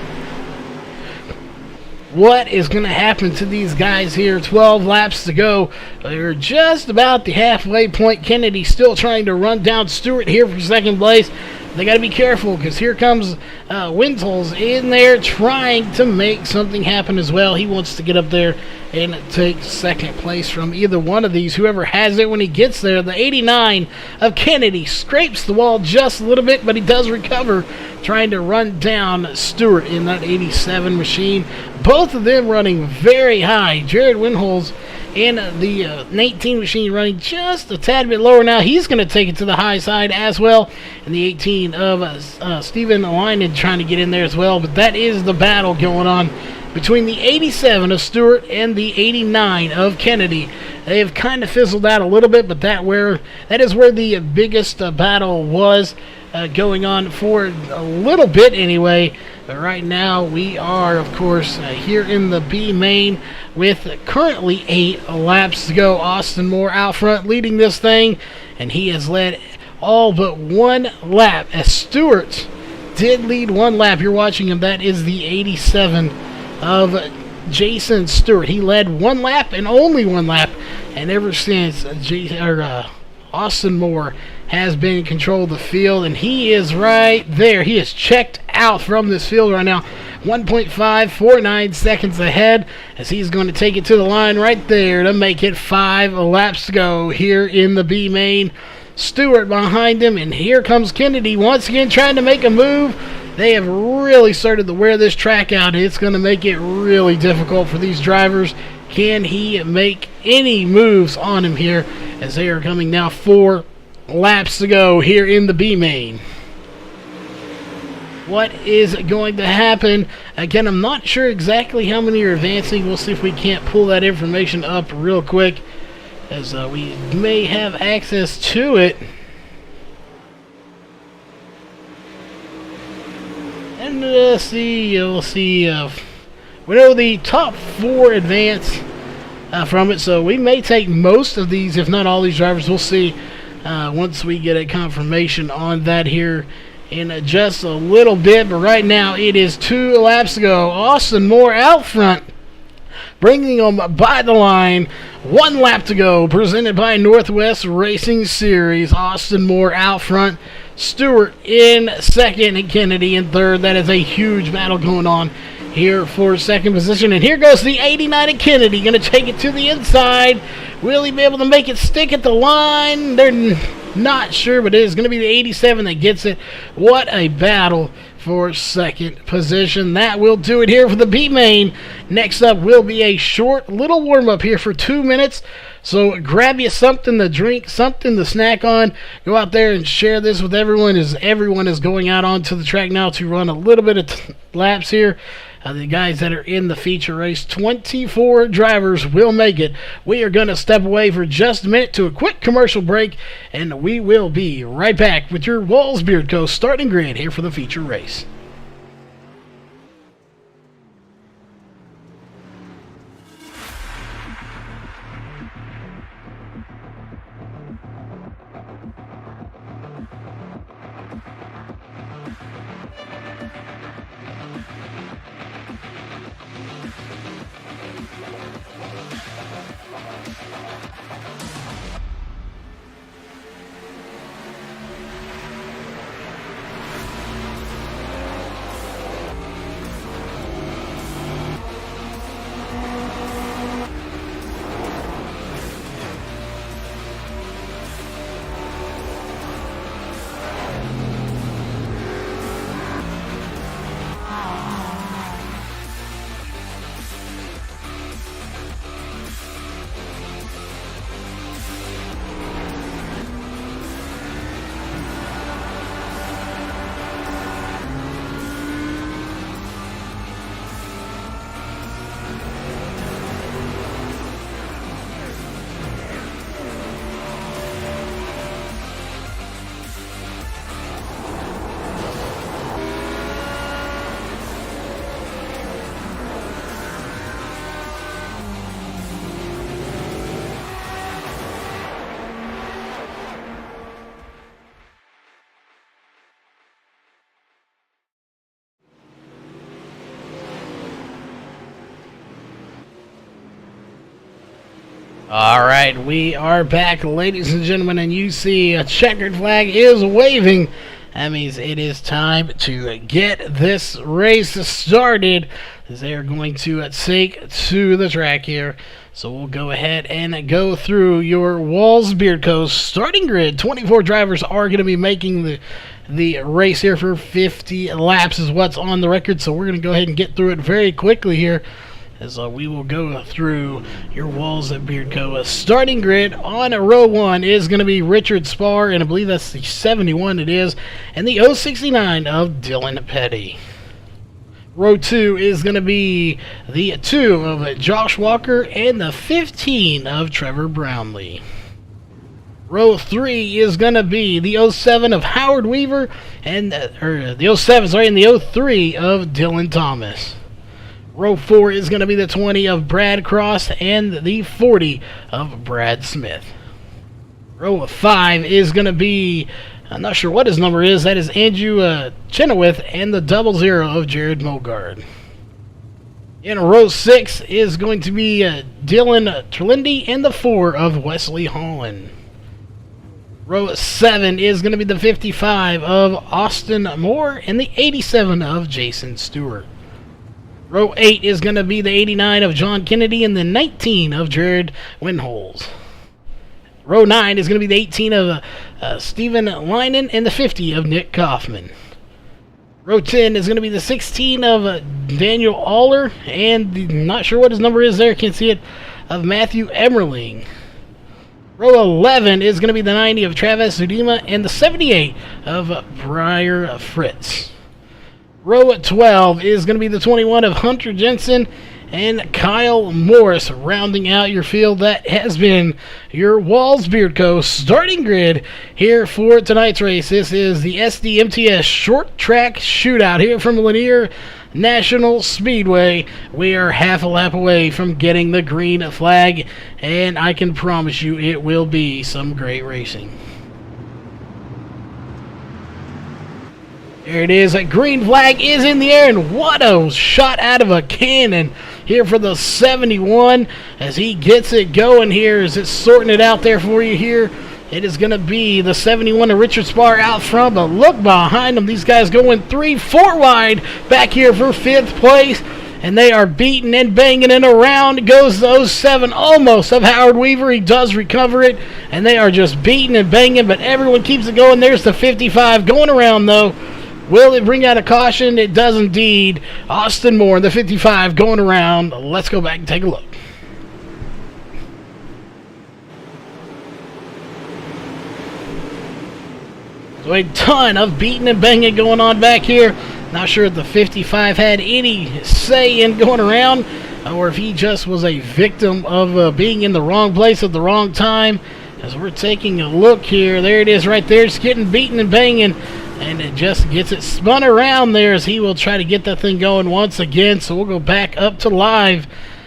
What is going to happen to these guys here? 12 laps to go. They're just about the halfway point. Kennedy still trying to run down Stewart here for second place. They got to be careful because here comes Wintels in there trying to make something happen as well. He wants to get up there and take second place from either one of these. Whoever has it when he gets there. The 89 of Kennedy scrapes the wall just a little bit, but he does recover, trying to run down Stewart in that 87 machine. Both of them running very high. Jared Winholz in the 19 machine running just a tad bit lower now. He's going to take it to the high side as well. And the 18 of Stephen Linen trying to get in there as well. But that is the battle going on between the 87 of Stewart and the 89 of Kennedy. They have kind of fizzled out a little bit, but that is where the biggest battle was going on for a little bit anyway. But right now we are, of course, here in the B main with currently 8 laps to go. Austin Moore out front leading this thing, and he has led all but 1 lap as Stewart did lead 1 lap. You're watching him. That is the 87 of Jason Stewart. He led 1 lap and only 1 lap, and ever since Austin Moore has been in control of the field, and he is right there. He is checked out from this field right now. 1.549 seconds ahead as he's going to take it to the line right there to make it 5 laps to go here in the B main. Stewart behind him, and here comes Kennedy once again trying to make a move. They have really started to wear this track out. It's going to make it really difficult for these drivers. Can he make any moves on him here as they are coming now 4 laps to go here in the B main? What is going to happen? Again, I'm not sure exactly how many are advancing. We'll see if we can't pull that information up real quick, as we may have access to it. And we'll see. We know the top 4 advance from it, so we may take most of these, if not all these drivers. We'll see once we get a confirmation on that here in just a little bit. But right now it is 2 laps to go. Austin Moore out front, bringing them by the line. 1 lap to go, presented by Northwest Racing Series. Austin Moore out front, Stewart in second, and Kennedy in third. That is a huge battle going on here for second position. And here goes the 89 of Kennedy, going to take it to the inside. Will he be able to make it stick at the line? They're not sure, but it is going to be the 87 that gets it. What a battle for second position. That will do it here for the B main. Next up will be a short little warm-up here for 2 minutes. So grab you something to drink, something to snack on. Go out there and share this with everyone, as everyone is going out onto the track now to run a little bit of laps here. The guys that are in the feature race, 24 drivers will make it. We are going to step away for just a minute to a quick commercial break, and we will be right back with your Walls Beard Co. starting grid here for the feature race. All right, we are back, ladies and gentlemen, and you see a checkered flag is waving. That means it is time to get this race started, as they are going to take to the track here. So we'll go ahead and go through your Walls Beard Co. starting grid. 24 drivers are going to be making the race here for 50 laps is what's on the record. So we're going to go ahead and get through it very quickly here, as we will go through your Walls at Beard Co. Starting grid on row 1 is going to be Richard Spar, and I believe that's the 71 it is, and the 069 of Dylan Petty. Row 2 is going to be the 2 of Josh Walker and the 15 of Trevor Brownlee. Row 3 is going to be the 07 of Howard Weaver and the 07, sorry, and the 03 of Dylan Thomas. Row 4 is going to be the 20 of Brad Cross and the 40 of Brad Smith. Row 5 is going to be, I'm not sure what his number is, that is Andrew Chenoweth and the 00 of Jared Mogard. In row 6 is going to be Dylan Terlindy and the 4 of Wesley Holland. Row 7 is going to be the 55 of Austin Moore and the 87 of Jason Stewart. Row 8 is going to be the 89 of John Kennedy and the 19 of Jared Winholes. Row 9 is going to be the 18 of Stephen Linen and the 50 of Nick Kaufman. Row 10 is going to be the 16 of Daniel Aller and not sure what his number is there, can't see it, of Matthew Emmerling. Row 11 is going to be the 90 of Travis Udima and the 78 of Briar Fritz. Row 12 is going to be the 21 of Hunter Jensen and Kyle Morris, rounding out your field. That has been your Walls Beard Co. starting grid here for tonight's race. This is the SDMTS short track shootout here from Lanier National Speedway. We are half a lap away from getting the green flag, and I can promise you it will be some great racing. There it is. A green flag is in the air, and what a shot out of a cannon here for the 71 as he gets it going here. As it's sorting it out there for you here. It is going to be the 71 of Richard Spar out front, but look behind them. These guys going 3-4 wide back here for 5th place, and they are beating and banging, and around goes the 07 almost of Howard Weaver. He does recover it, and they are just beating and banging, but everyone keeps it going. There's the 55 going around, though. Will it bring out a caution? It does indeed. Austin Moore, the 55, going around. Let's go back and take a look. So a ton of beating and banging going on back here. Not sure if the 55 had any say in going around, or if he just was a victim of being in the wrong place at the wrong time. As we're taking a look here, there it is right there. It's getting beaten and banging. And it just gets it spun around there as he will try to get that thing going once again. So we'll go back up to live.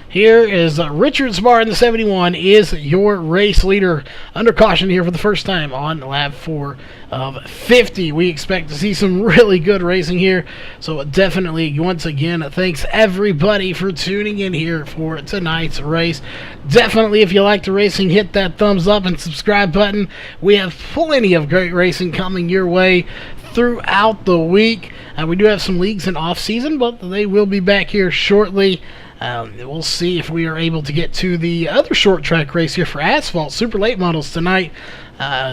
Here is Richard Spar in the 71 is your race leader under caution here for the first time on lap 4 of 50. We expect to see some really good racing here. So definitely, once again, thanks everybody for tuning in here for tonight's race. Definitely, if you like the racing, hit that thumbs up and subscribe button. We have plenty of great racing coming your way throughout the week. We do have some leagues in off season, but they will be back here shortly. We'll see if we are able to get to the other short track race here for asphalt super late models tonight.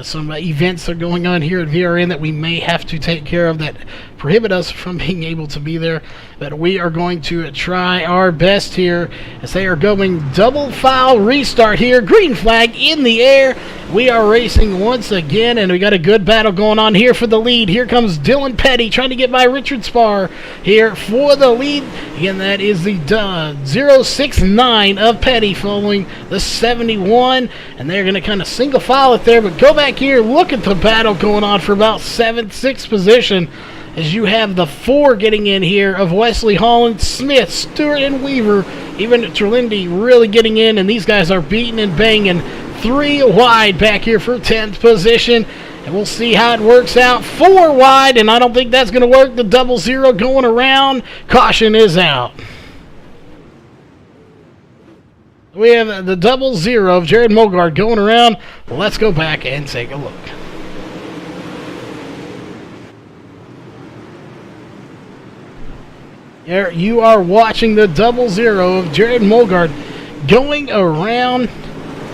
Some events are going on here at VRN that we may have to take care of that prohibit us from being able to be there, but we are going to try our best here as they are going double file restart here. Green flag in the air. We are racing once again, and we got a good battle going on here for the lead. Here comes Dylan Petty trying to get by Richard Spar here for the lead. Again, that is the 069 of Petty following the 71, and they're going to kind of single file it there, but go back here, look at the battle going on for about 7th, 6th position as you have the 4 getting in here of Wesley Holland, Smith, Stewart, and Weaver. Even Terlindy really getting in, and these guys are beating and banging 3 wide back here for 10th position. And we'll see how it works out. 4 wide, and I don't think that's going to work. The 00 going around. Caution is out. We have the 00 of Jared Mogard going around. Let's go back and take a look. There you are watching the 00 of Jared Mogard going around.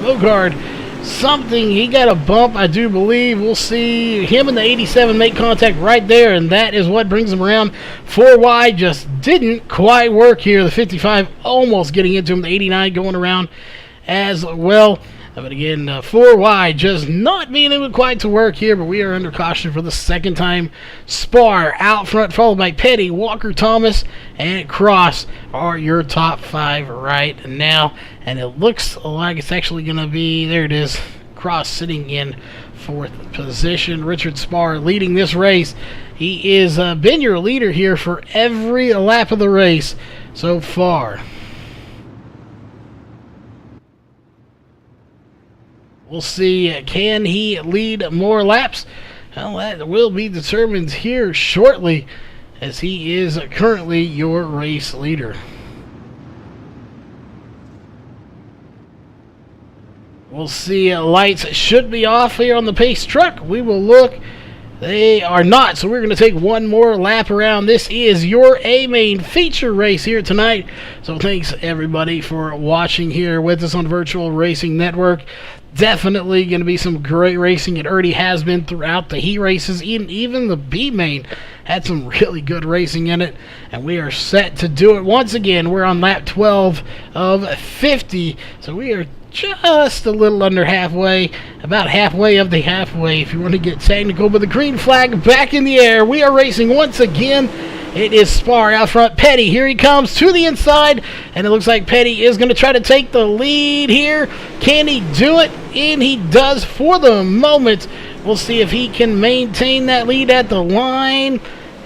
Mogard, something, he got a bump, I do believe. We'll see him and the 87 make contact right there, and that is what brings him around. 4 wide just didn't quite work here. The 55 almost getting into him. The 89 going around as well. But again, 4 wide just not being able quite to work here, but we are under caution for the second time. Spar out front, followed by Petty, Walker, Thomas, and Cross are your top 5 right now. And it looks like it's actually going to be, there it is, Cross sitting in 4th position. Richard Spar leading this race. He is been your leader here for every lap of the race so far. We'll see, can he lead more laps? Well, that will be determined here shortly, as he is currently your race leader. We'll see, lights should be off here on the pace truck. We will look. They are not, so we're going to take one more lap around. This is your A-Main feature race here tonight. So thanks, everybody, for watching here with us on Virtual Racing Network. Definitely going to be some great racing. It already has been throughout the heat races. Even the B-Main had some really good racing in it. And we are set to do it once again. We're on lap 12 of 50. So we are just a little under halfway, about halfway of the halfway if you want to get technical. But the green flag back in the air. We are racing once again. It is Spar out front. Petty, here he comes to the inside, and it looks like Petty is going to try to take the lead here. Can he do it? And he does for the moment. We'll see if he can maintain that lead at the line.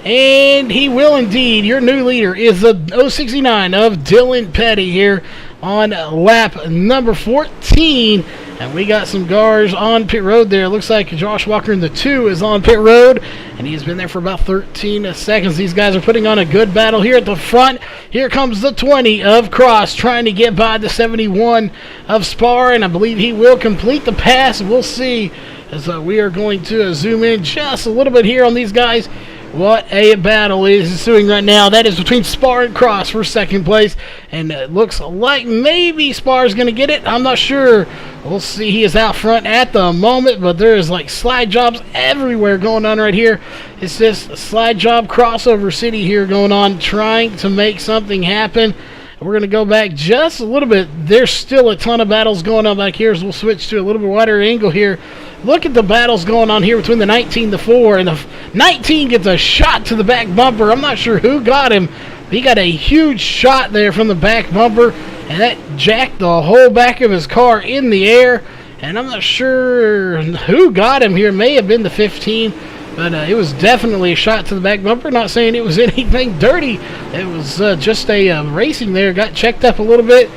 And he will indeed. Your new leader is the 069 of Dylan Petty here on lap number 14. And we got some cars on pit road there. Looks like Josh Walker in the 2 is on pit road, and he's been there for about 13 seconds. These guys are putting on a good battle here at the front. Here comes the 20 of Cross trying to get by the 71 of Spar, and I believe he will complete the pass. We'll see, as we are going to zoom in just a little bit here on these guys. What a battle is ensuing right now. That is between Spar and Cross for second place. And it looks like maybe Spar's going to get it. I'm not sure. We'll see. He is out front at the moment, but there is like slide jobs everywhere going on right here. It's just a slide job crossover city here going on, trying to make something happen. We're going to go back just a little bit. There's still a ton of battles going on back here, so we'll switch to a little bit wider angle here. Look at the battles going on here between the 19, the 4, and the 19 gets a shot to the back bumper. I'm not sure who got him. He got a huge shot there from the back bumper, and that jacked the whole back of his car in the air. And I'm not sure who got him here. It may have been the 15, but it was definitely a shot to the back bumper. Not saying it was anything dirty. It was just a racing there. Got checked up a little bit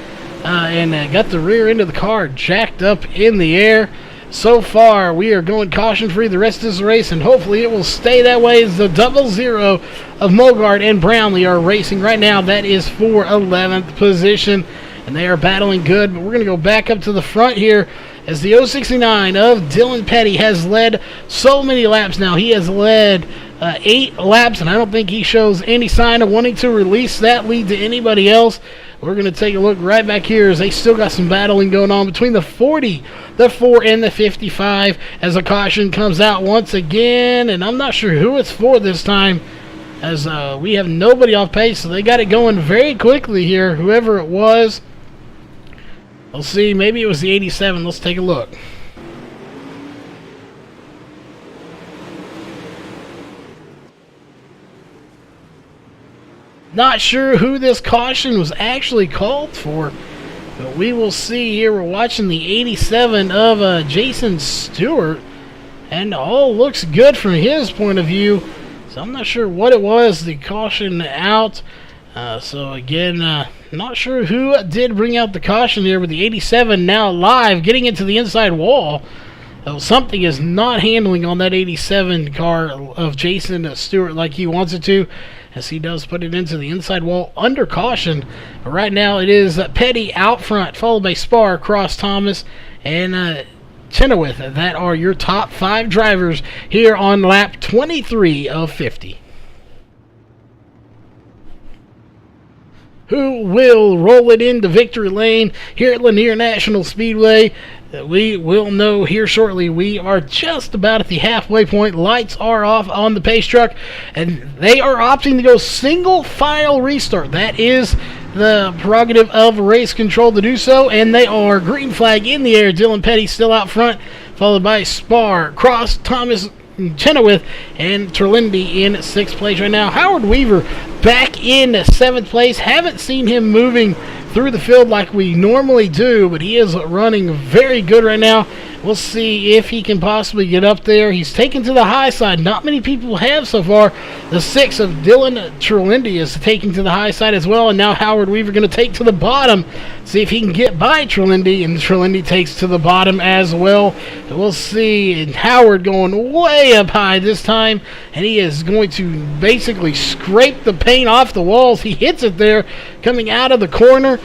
and got the rear end of the car jacked up in the air. So far, we are going caution-free the rest of this race, and hopefully it will stay that way as the 00 of Mogard and Brownlee are racing right now. That is for 11th position, and they are battling good. But we're going to go back up to the front here as the 069 of Dylan Petty has led so many laps now. He has led 8 laps, and I don't think he shows any sign of wanting to release that lead to anybody else. We're going to take a look right back here as they still got some battling going on between the 40, the 4, and the 55 as a caution comes out once again. And I'm not sure who it's for this time, as we have nobody off pace, so they got it going very quickly here, whoever it was. We'll see. Maybe it was the 87. Let's take a look. Not sure who this caution was actually called for, but we will see here. We're watching the 87 of Jason Stewart, and all looks good from his point of view. So I'm not sure what it was, the caution out. So again, not sure who did bring out the caution here, but the 87 now live, getting into the inside wall. Something is not handling on that 87 car of Jason Stewart like he wants it to. as he does put it into the inside wall under caution. But right now it is Petty out front, followed by Spar, Cross, Thomas, and Chenoweth. That are your top 5 drivers here on lap 23 of 50. Who will roll it into victory lane here at Lanier National Speedway? We will know here shortly. We are just about at the halfway point. Lights are off on the pace truck, and they are opting to go single file restart. That is the prerogative of race control to do so, and they are green flag in the air. Dylan Petty still out front, followed by Spar, Cross, Thomas, Chenoweth, and Terlindi in 6th place right now. Howard Weaver back in 7th place. Haven't seen him moving through the field like we normally do, but he is running very good right now. We'll see if he can possibly get up there. He's taken to the high side. Not many people have so far. The 6 of Dylan Terlindi is taking to the high side as well, and now Howard Weaver going to take to the bottom. See if he can get by Terlindi, and Terlindi takes to the bottom as well. We'll see. And Howard going way up high this time, and he is going to basically scrape the paint off the walls. He hits it there coming out of the corner.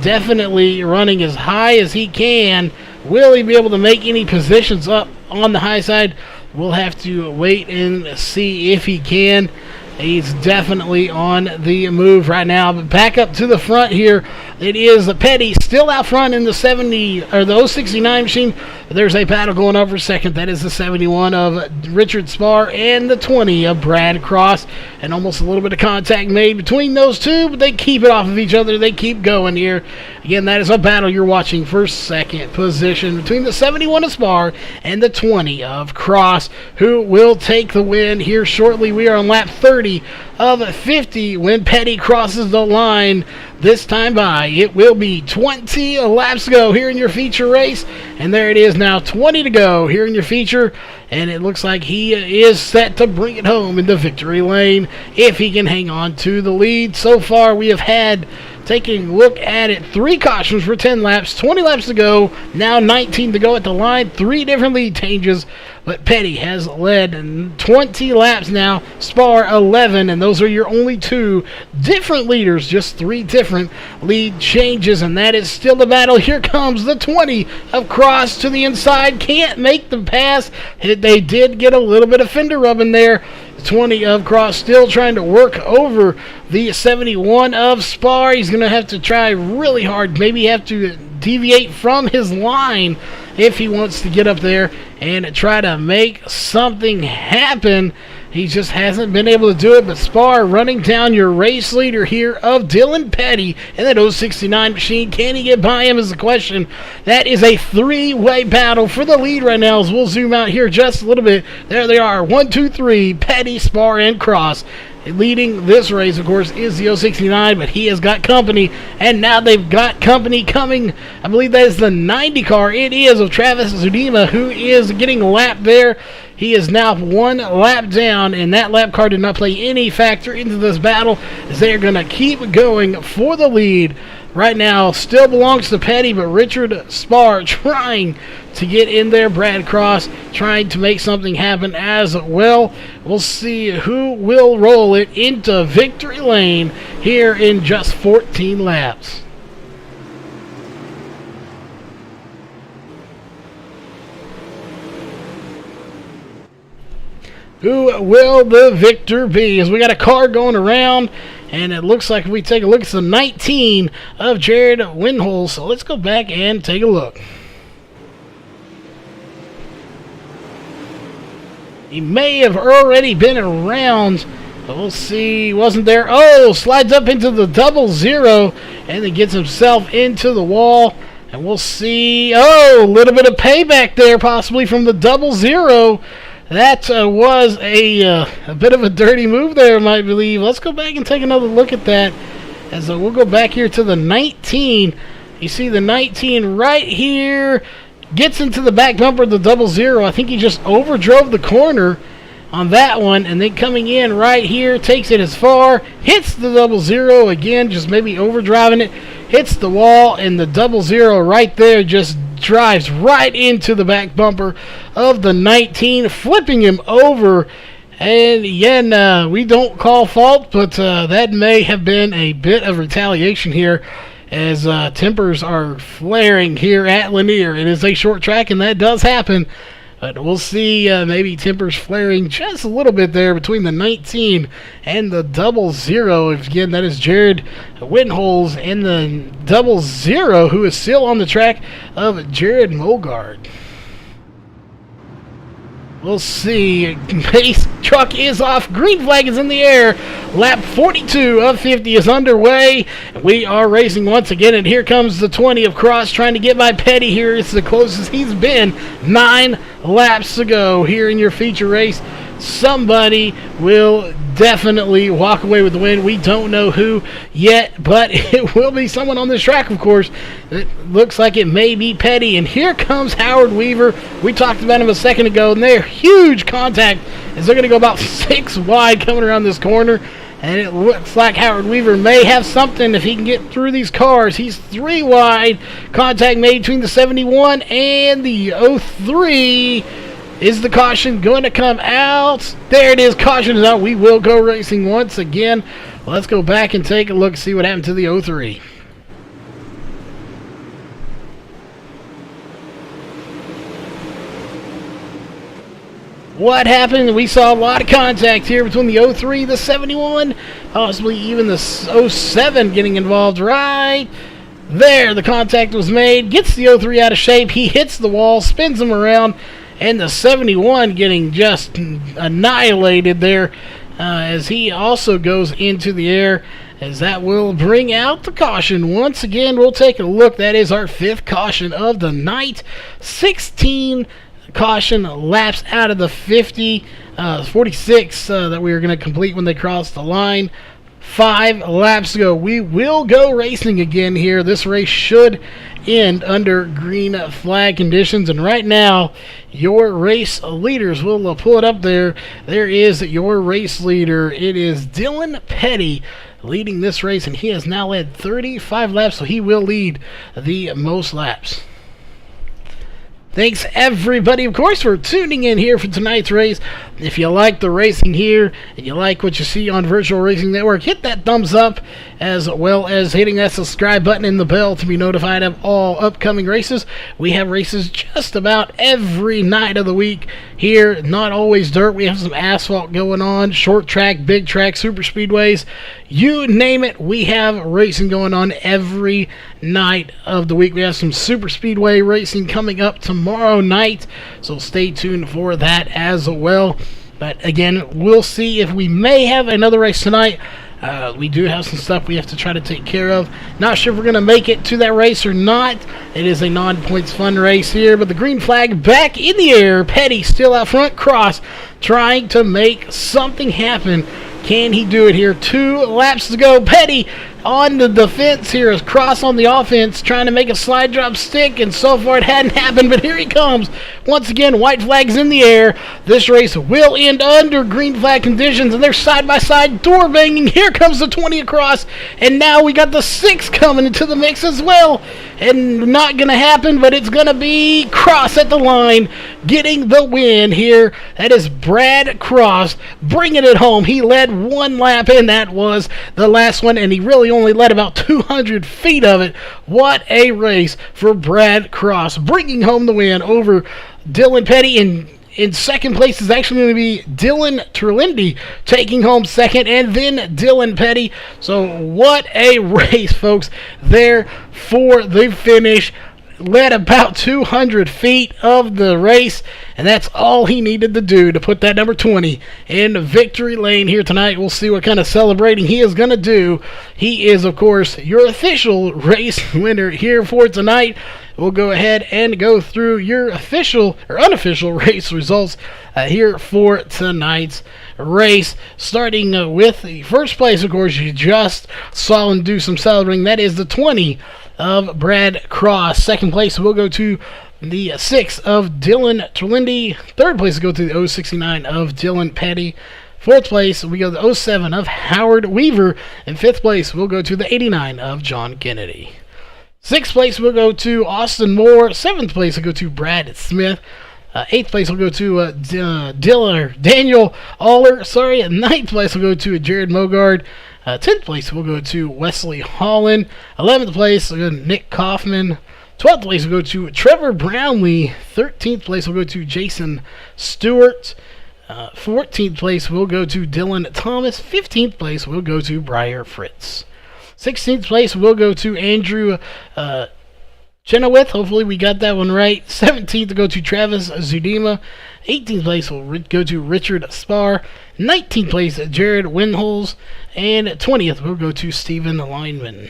Definitely running as high as he can. Will he be able to make any positions up on the high side? We'll have to wait and see if he can. He's definitely on the move right now. But back up to the front here, it is Petty still out front in the 70 or the 069 machine. There's a battle going on for second. That is the 71 of Richard Spar and the 20 of Brad Cross. And almost a little bit of contact made between those two, but they keep it off of each other. They keep going here. Again, that is a battle you're watching for second position between the 71 of Spar and the 20 of Cross, who will take the win here shortly. We are on lap 30 of 50 when Petty crosses the line this time by. It will be 20 laps to go here in your feature race, and there it is now, 20 to go here in your feature, and it looks like he is set to bring it home in the victory lane if he can hang on to the lead. So far we have had, taking a look at it, 3 cautions for 10 laps, 20 laps to go, now 19 to go at the line, 3 different lead changes, but Petty has led 20 laps now, Spar 11, and those are your only 2 different leaders, just 3 different lead changes, and that is still the battle. Here comes the 20 of Cross to the inside, can't make the pass. They did get a little bit of fender rubbing there. 20 of Cross still trying to work over the 71 of Spar. He's going to have to try really hard, maybe have to deviate from his line if he wants to get up there and try to make something happen. He just hasn't been able to do it, but Spar running down your race leader here of Dylan Petty in that 069 machine. Can he get by him is the question. That is a 3-way battle for the lead right now as we'll zoom out here just a little bit. There they are, 1, 2, 3, Petty, Spar, and Cross. Leading this race, of course, is the 069, but he has got company, and now they've got company coming. I believe that is the 90 car. It is of Travis Zudima, who is getting lapped there. He is now 1 lap down, and that lap car did not play any factor into this battle as they are going to keep going for the lead. Right now, still belongs to Petty, but Richard Spar trying to get in there. Brad Cross trying to make something happen as well. We'll see who will roll it into victory lane here in just 14 laps. Who will the victor be? As we got a car going around, and it looks like if we take a look, it's the 19 of Jared Winhole. So let's go back and take a look. He may have already been around, but we'll see. Wasn't there? Oh, slides up into the 00 and then gets himself into the wall. And we'll see. Oh, a little bit of payback there possibly from the 00. That was a bit of a dirty move there, I believe. Let's go back and take another look at that. As we'll go back here to the 19. You see the 19 right here. Gets into the back bumper of the 00. I think he just overdrove the corner on that one. And then coming in right here, takes it as far. Hits the 00 again, just maybe overdriving it. Hits the wall, and the 00 right there just drives right into the back bumper of the 19, flipping him over And again, we don't call fault, but that may have been a bit of retaliation here as tempers are flaring here at Lanier. It is a short track, and that does happen. But we'll see maybe tempers flaring just a little bit there between the 19 and the 00. Again, that is Jared Wittenholz and the 00, who is still on the track of Jared Mogard. We'll see. Pace truck is off. Green flag is in the air. Lap 42 of 50 is underway. We are racing once again, and here comes the 20 of Cross trying to get by Petty here. It's the closest he's been. 9 laps to go here in your feature race. Somebody will definitely walk away with the win. We don't know who yet, but it will be someone on this track, of course. It looks like it may be Petty, and here comes Howard Weaver. We talked about him a second ago, and they're huge contact as they're going to go about 6 wide coming around this corner, and it looks like Howard Weaver may have something if he can get through these cars. He's 3 wide. Contact made between the 71 and the 03. Is the caution going to come out? There it is. Caution is out. We will go racing once again. Let's go back and take a look, see what happened to the 03. What happened? We saw a lot of contact here between the 03, the 71, possibly even the 07 getting involved right there. The contact was made. Gets the 03 out of shape. He hits the wall, spins him around. And the 71 getting just annihilated there as he also goes into the air, as that will bring out the caution. Once again, we'll take a look. That is our 5th caution of the night. 16 caution laps out of the 46 that we are going to complete when they cross the line. 5 laps to go. We will go racing again here. This race should end under green flag conditions, and right now your race leaders, will pull it up there. There is your race leader. It is Dylan Petty leading this race, and he has now led 35 laps, so he will lead the most laps. Thanks, everybody, of course, for tuning in here for tonight's race. If you like the racing here and you like what you see on Virtual Racing Network, hit that thumbs up, as well as hitting that subscribe button and the bell to be notified of all upcoming races. We have races just about every night of the week here. Not always dirt. We have some asphalt going on, short track, big track, super speedways. You name it, we have racing going on every night of the week. We have some super speedway racing coming up tomorrow night, so stay tuned for that as well. But again, we'll see if we may have another race tonight. We do have some stuff we have to try to take care of. Not sure if we're going to make it to that race or not. It is a non-points fun race here, but the green flag back in the air. Petty still out front. Cross trying to make something happen. Can he do it here? 2 laps to go. Petty on the defense here as Cross on the offense, trying to make a slide drop stick, and so far it hadn't happened, but here he comes. Once again, white flags in the air. This race will end under green flag conditions, and they're side-by-side door banging. Here comes the 20 across, and now we got the 6 coming into the mix as well. And not going to happen, but it's going to be Cross at the line, getting the win here. That is Brad Cross bringing it home. He led 1 lap, and that was the last one, and he really only led about 200 feet of it. What a race for Brad Cross, bringing home the win over Dylan Petty. In second place is actually going to be Dylan Terlindi taking home second, and then Dylan Petty. So what a race, folks, there for the finish. Led about 200 feet of the race, and that's all he needed to do to put that number 20 in victory lane here tonight. We'll see what kind of celebrating he is going to do. He is, of course, your official race winner here for tonight. We'll go ahead and go through your official or unofficial race results here for tonight's race. Starting with the first place, of course, you just saw him do some celebrating. That is the 20 of Brad Cross. Second place will go to the 6 of Dylan Terlindi. Third place will go to the 069 of Dylan Petty. Fourth place we go to the 07 of Howard Weaver. And fifth place will go to the 89 of John Kennedy. Sixth place will go to Austin Moore. Seventh place will go to Brad Smith. Eighth place will go to Daniel Aller. Sorry. Ninth place will go to Jared Mogard. 10th place will go to Wesley Holland. 11th place will go to Nick Kaufman. 12th place will go to Trevor Brownlee. 13th place will go to Jason Stewart. 14th place will go to Dylan Thomas. 15th place will go to Briar Fritz. 16th place will go to Andrew Chenoweth. Hopefully we got that one right. 17th will go to Travis Zudima. 18th place will go to Richard Spar. 19th place, Jared Winholes. And 20th will go to Stephen Lineman.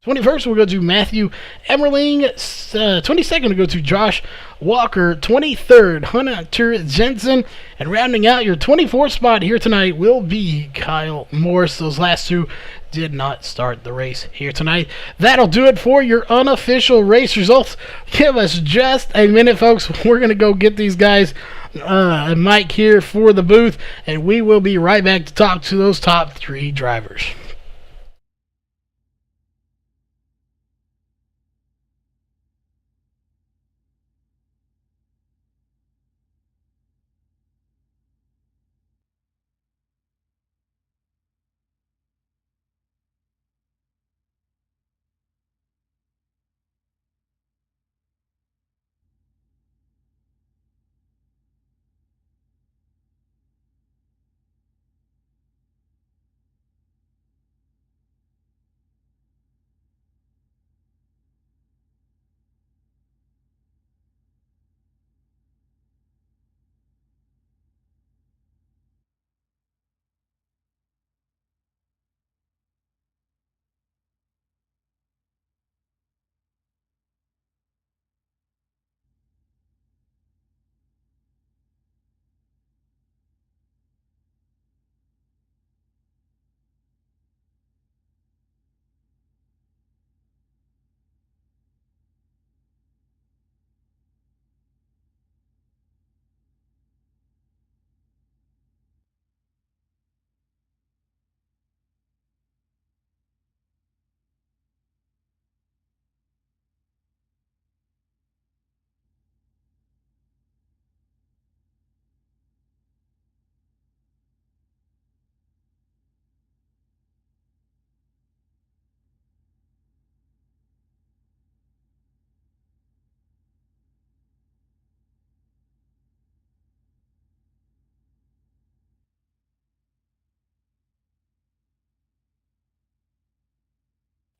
21st will go to Matthew Emmerling. 22nd will go to Josh Walker. 23rd, Hunter Jensen. And rounding out your 24th spot here tonight will be Kyle Morris. Those last two did not start the race here tonight. That'll do it for your unofficial race results. Give us just a minute, folks. We're going to go get these guys a mic here for the booth, and we will be right back to talk to those top three drivers.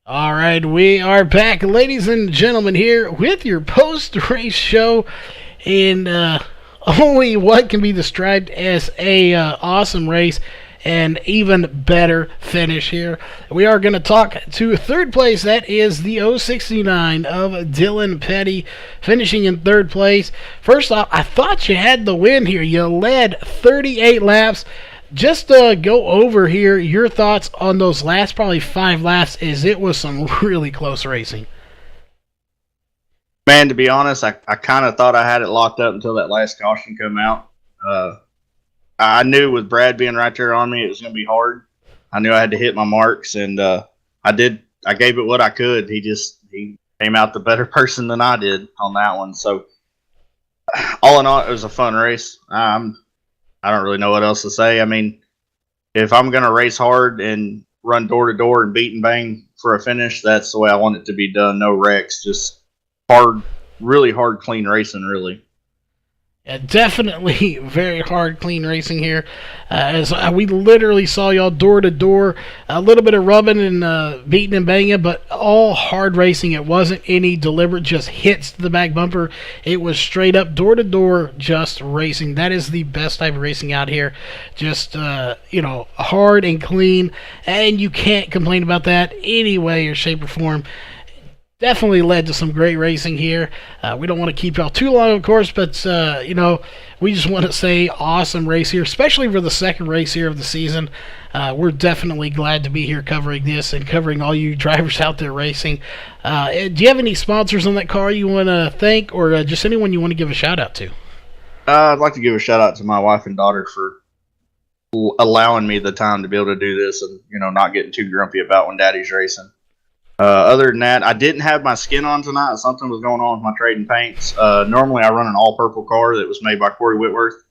All right, we are back, ladies and gentlemen, here with your post-race show, and only what can be described as a awesome race and even better finish here. We are going to talk to third place. That is the 069 of Dylan Petty, finishing in third place. First off, I thought you had the win here. You led 38 laps. Just go over here your thoughts on those last probably 5 laps, as it was some really close racing. Man, to be honest, I kind of thought I had it locked up until that last caution come out. I knew with Brad being right there on me, it was going to be hard. I knew I had to hit my marks, and I did. I gave it what I could. He came out the better person than I did on that one. So all in all, it was a fun race. I don't really know what else to say. I mean, if I'm going to race hard and run door to door and beat and bang for a finish, that's the way I want it to be done. No wrecks, just hard, really hard, clean racing, really. Yeah, definitely very hard, clean racing here. As we literally saw y'all door to door, a little bit of rubbing and beating and banging, but all hard racing. It wasn't any deliberate just hits to the back bumper. It was straight up door to door, just racing. That is the best type of racing out here. Just hard and clean, and you can't complain about that any way or shape or form. Definitely led to some great racing here. We don't want to keep y'all too long, of course, but, we just want to say awesome race here, especially for the second race here of the season. We're definitely glad to be here covering this and covering all you drivers out there racing. Do you have any sponsors on that car you want to thank, or just anyone you want to give a shout-out to? I'd like to give a shout-out to my wife and daughter for allowing me the time to be able to do this and, not getting too grumpy about when Daddy's racing. Other than that, I didn't have my skin on tonight. Something was going on with my trading paints. Normally, I run an all-purple car that was made by Corey Whitworth.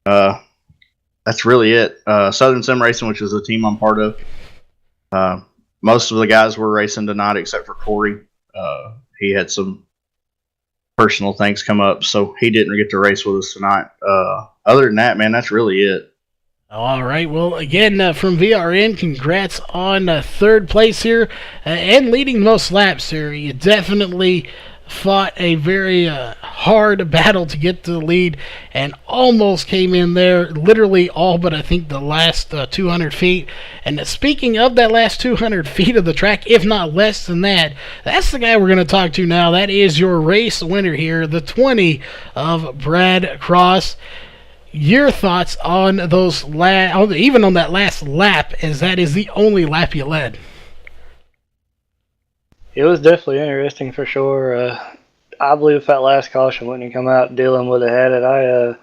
That's really it. Southern Sim Racing, which is the team I'm part of. Most of the guys were racing tonight except for Corey. He had some personal things come up, so he didn't get to race with us tonight. Other than that, man, that's really it. All right. Well, again, from VRN, congrats on third place here and leading most laps here. You definitely fought a very hard battle to get to the lead and almost came in there, literally all but I think the last 200 feet. And speaking of that last 200 feet of the track, if not less than that, that's the guy we're going to talk to now. That is your race winner here, the 20 of Brad Cross. Your thoughts on those even on that last lap, as that is the only lap you led? It was definitely interesting for sure. I believe if that last caution wouldn't have come out, Dylan would have had it.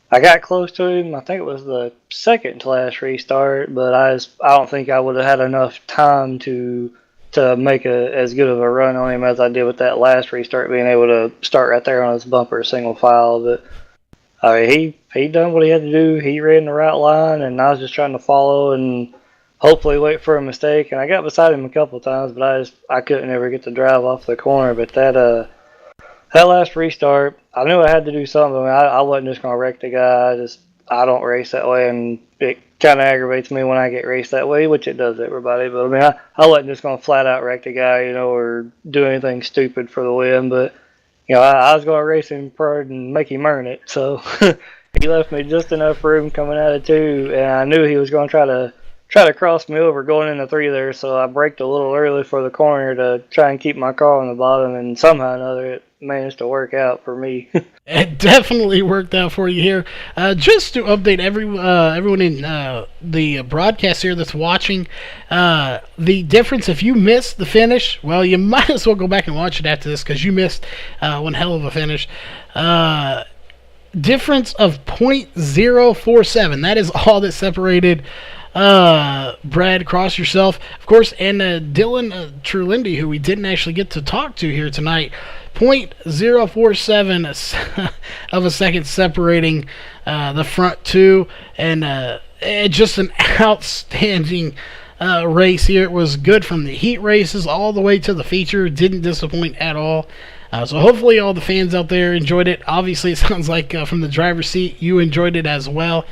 I got close to him. I think it was the second to last restart, but I don't think I would have had enough time to make as good of a run on him as I did with that last restart, being able to start right there on his bumper single file. But I mean, he done what he had to do. He ran the right line, and I was just trying to follow and hopefully wait for a mistake. And I got beside him a couple of times, but I couldn't ever get the drive off the corner. But that last restart, I knew I had to do something. I mean, I wasn't just gonna wreck the guy. I don't race that way, and it kind of aggravates me when I get raced that way, which it does everybody. But I mean, I wasn't just gonna flat out wreck the guy, or do anything stupid for the win. But I was going to race him hard and make him earn it. So he left me just enough room coming out of 2, and I knew he was going to try to cross me over going into 3 there. So I braked a little early for the corner to try and keep my car on the bottom, and somehow or another it managed to work out for me. It definitely worked out for you here. Just to update everyone in the broadcast here that's watching, the difference, if you missed the finish, well, you might as well go back and watch it after this because you missed one hell of a finish. Difference of .047. That is all that separated Brad Cross, yourself, of course, and Dylan Trulindy, who we didn't actually get to talk to here tonight. .047 of a second separating the front two, and just an outstanding race here. It was good from the heat races all the way to the feature. Didn't disappoint at all. So hopefully all the fans out there enjoyed it. Obviously, it sounds like from the driver's seat you enjoyed it as well.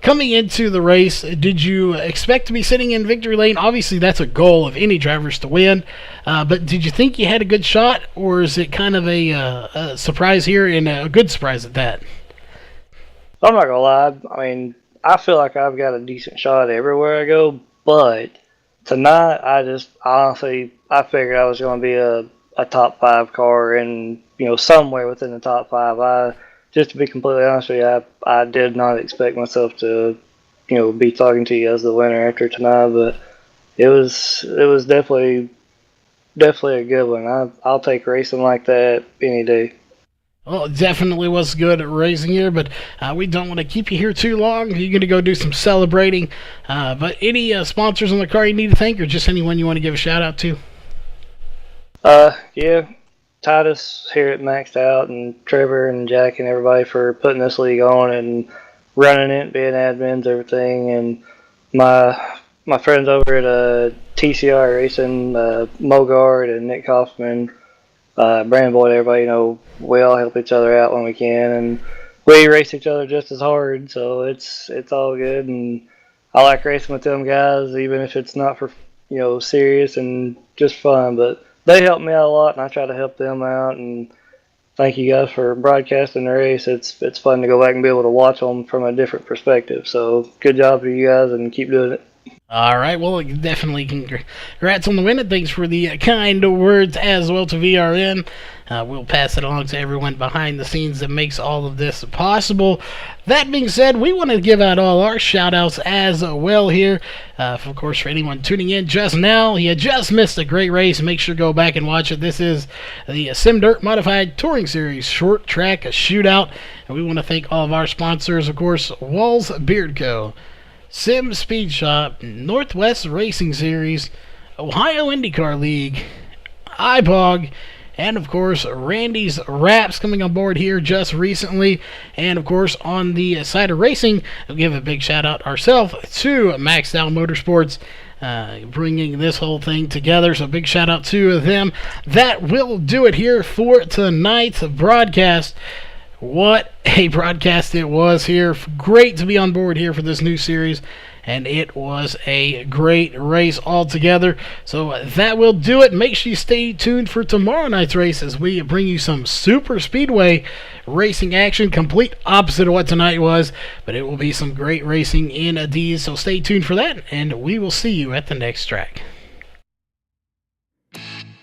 Coming into the race, did you expect to be sitting in victory lane? Obviously, that's a goal of any drivers to win. But did you think you had a good shot, or is it kind of a surprise here, and a good surprise at that? I'm not going to lie. I mean, I feel like I've got a decent shot everywhere I go, but tonight, I figured I was going to be a top 5 car and, somewhere within the top 5. Just to be completely honest with you, I did not expect myself to, be talking to you as the winner after tonight, but it was definitely a good one. I'll take racing like that any day. Well, it definitely was good at racing here, but we don't want to keep you here too long. You're going to go do some celebrating. But any sponsors on the car you need to thank, or just anyone you want to give a shout out to? Yeah. Titus here at Maxed Out, and Trevor and Jack and everybody for putting this league on and running it, being admins, everything, and my friends over at TCR Racing, Mogard and Nick Kaufman, Brandon Boyd, everybody, we all help each other out when we can, and we race each other just as hard, so it's all good, and I like racing with them guys, even if it's not for serious and just fun, but they help me out a lot, and I try to help them out. And thank you guys for broadcasting the race. It's fun to go back and be able to watch them from a different perspective. So good job to you guys, and keep doing it. All right, well, definitely congrats on the win, and thanks for the kind words as well to VRN. We'll pass it along to everyone behind the scenes that makes all of this possible. That being said, we want to give out all our shout-outs as well here. Of course, for anyone tuning in just now, you just missed a great race. Make sure to go back and watch it. This is the Sim Dirt Modified Touring Series Short Track Shootout. And we want to thank all of our sponsors, of course, Walls Beard Co., Sim Speed Shop, Northwest Racing Series, Ohio IndyCar League, iBog, and of course Randy's Wraps coming on board here just recently. And of course on the side of racing, we'll give a big shout out ourselves to Maxed Out Motorsports, bringing this whole thing together. So big shout out to them. That will do it here for tonight's broadcast. What a broadcast it was here. Great to be on board here for this new series, and it was a great race altogether. So that will do it. Make sure you stay tuned for tomorrow night's race as we bring you some super speedway racing action, complete opposite of what tonight was, but it will be some great racing in these. So stay tuned for that, and we will see you at the next track.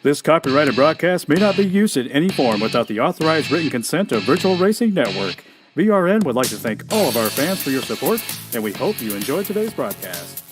This copyrighted broadcast may not be used in any form without the authorized written consent of Virtual Racing Network. VRN would like to thank all of our fans for your support, and we hope you enjoyed today's broadcast.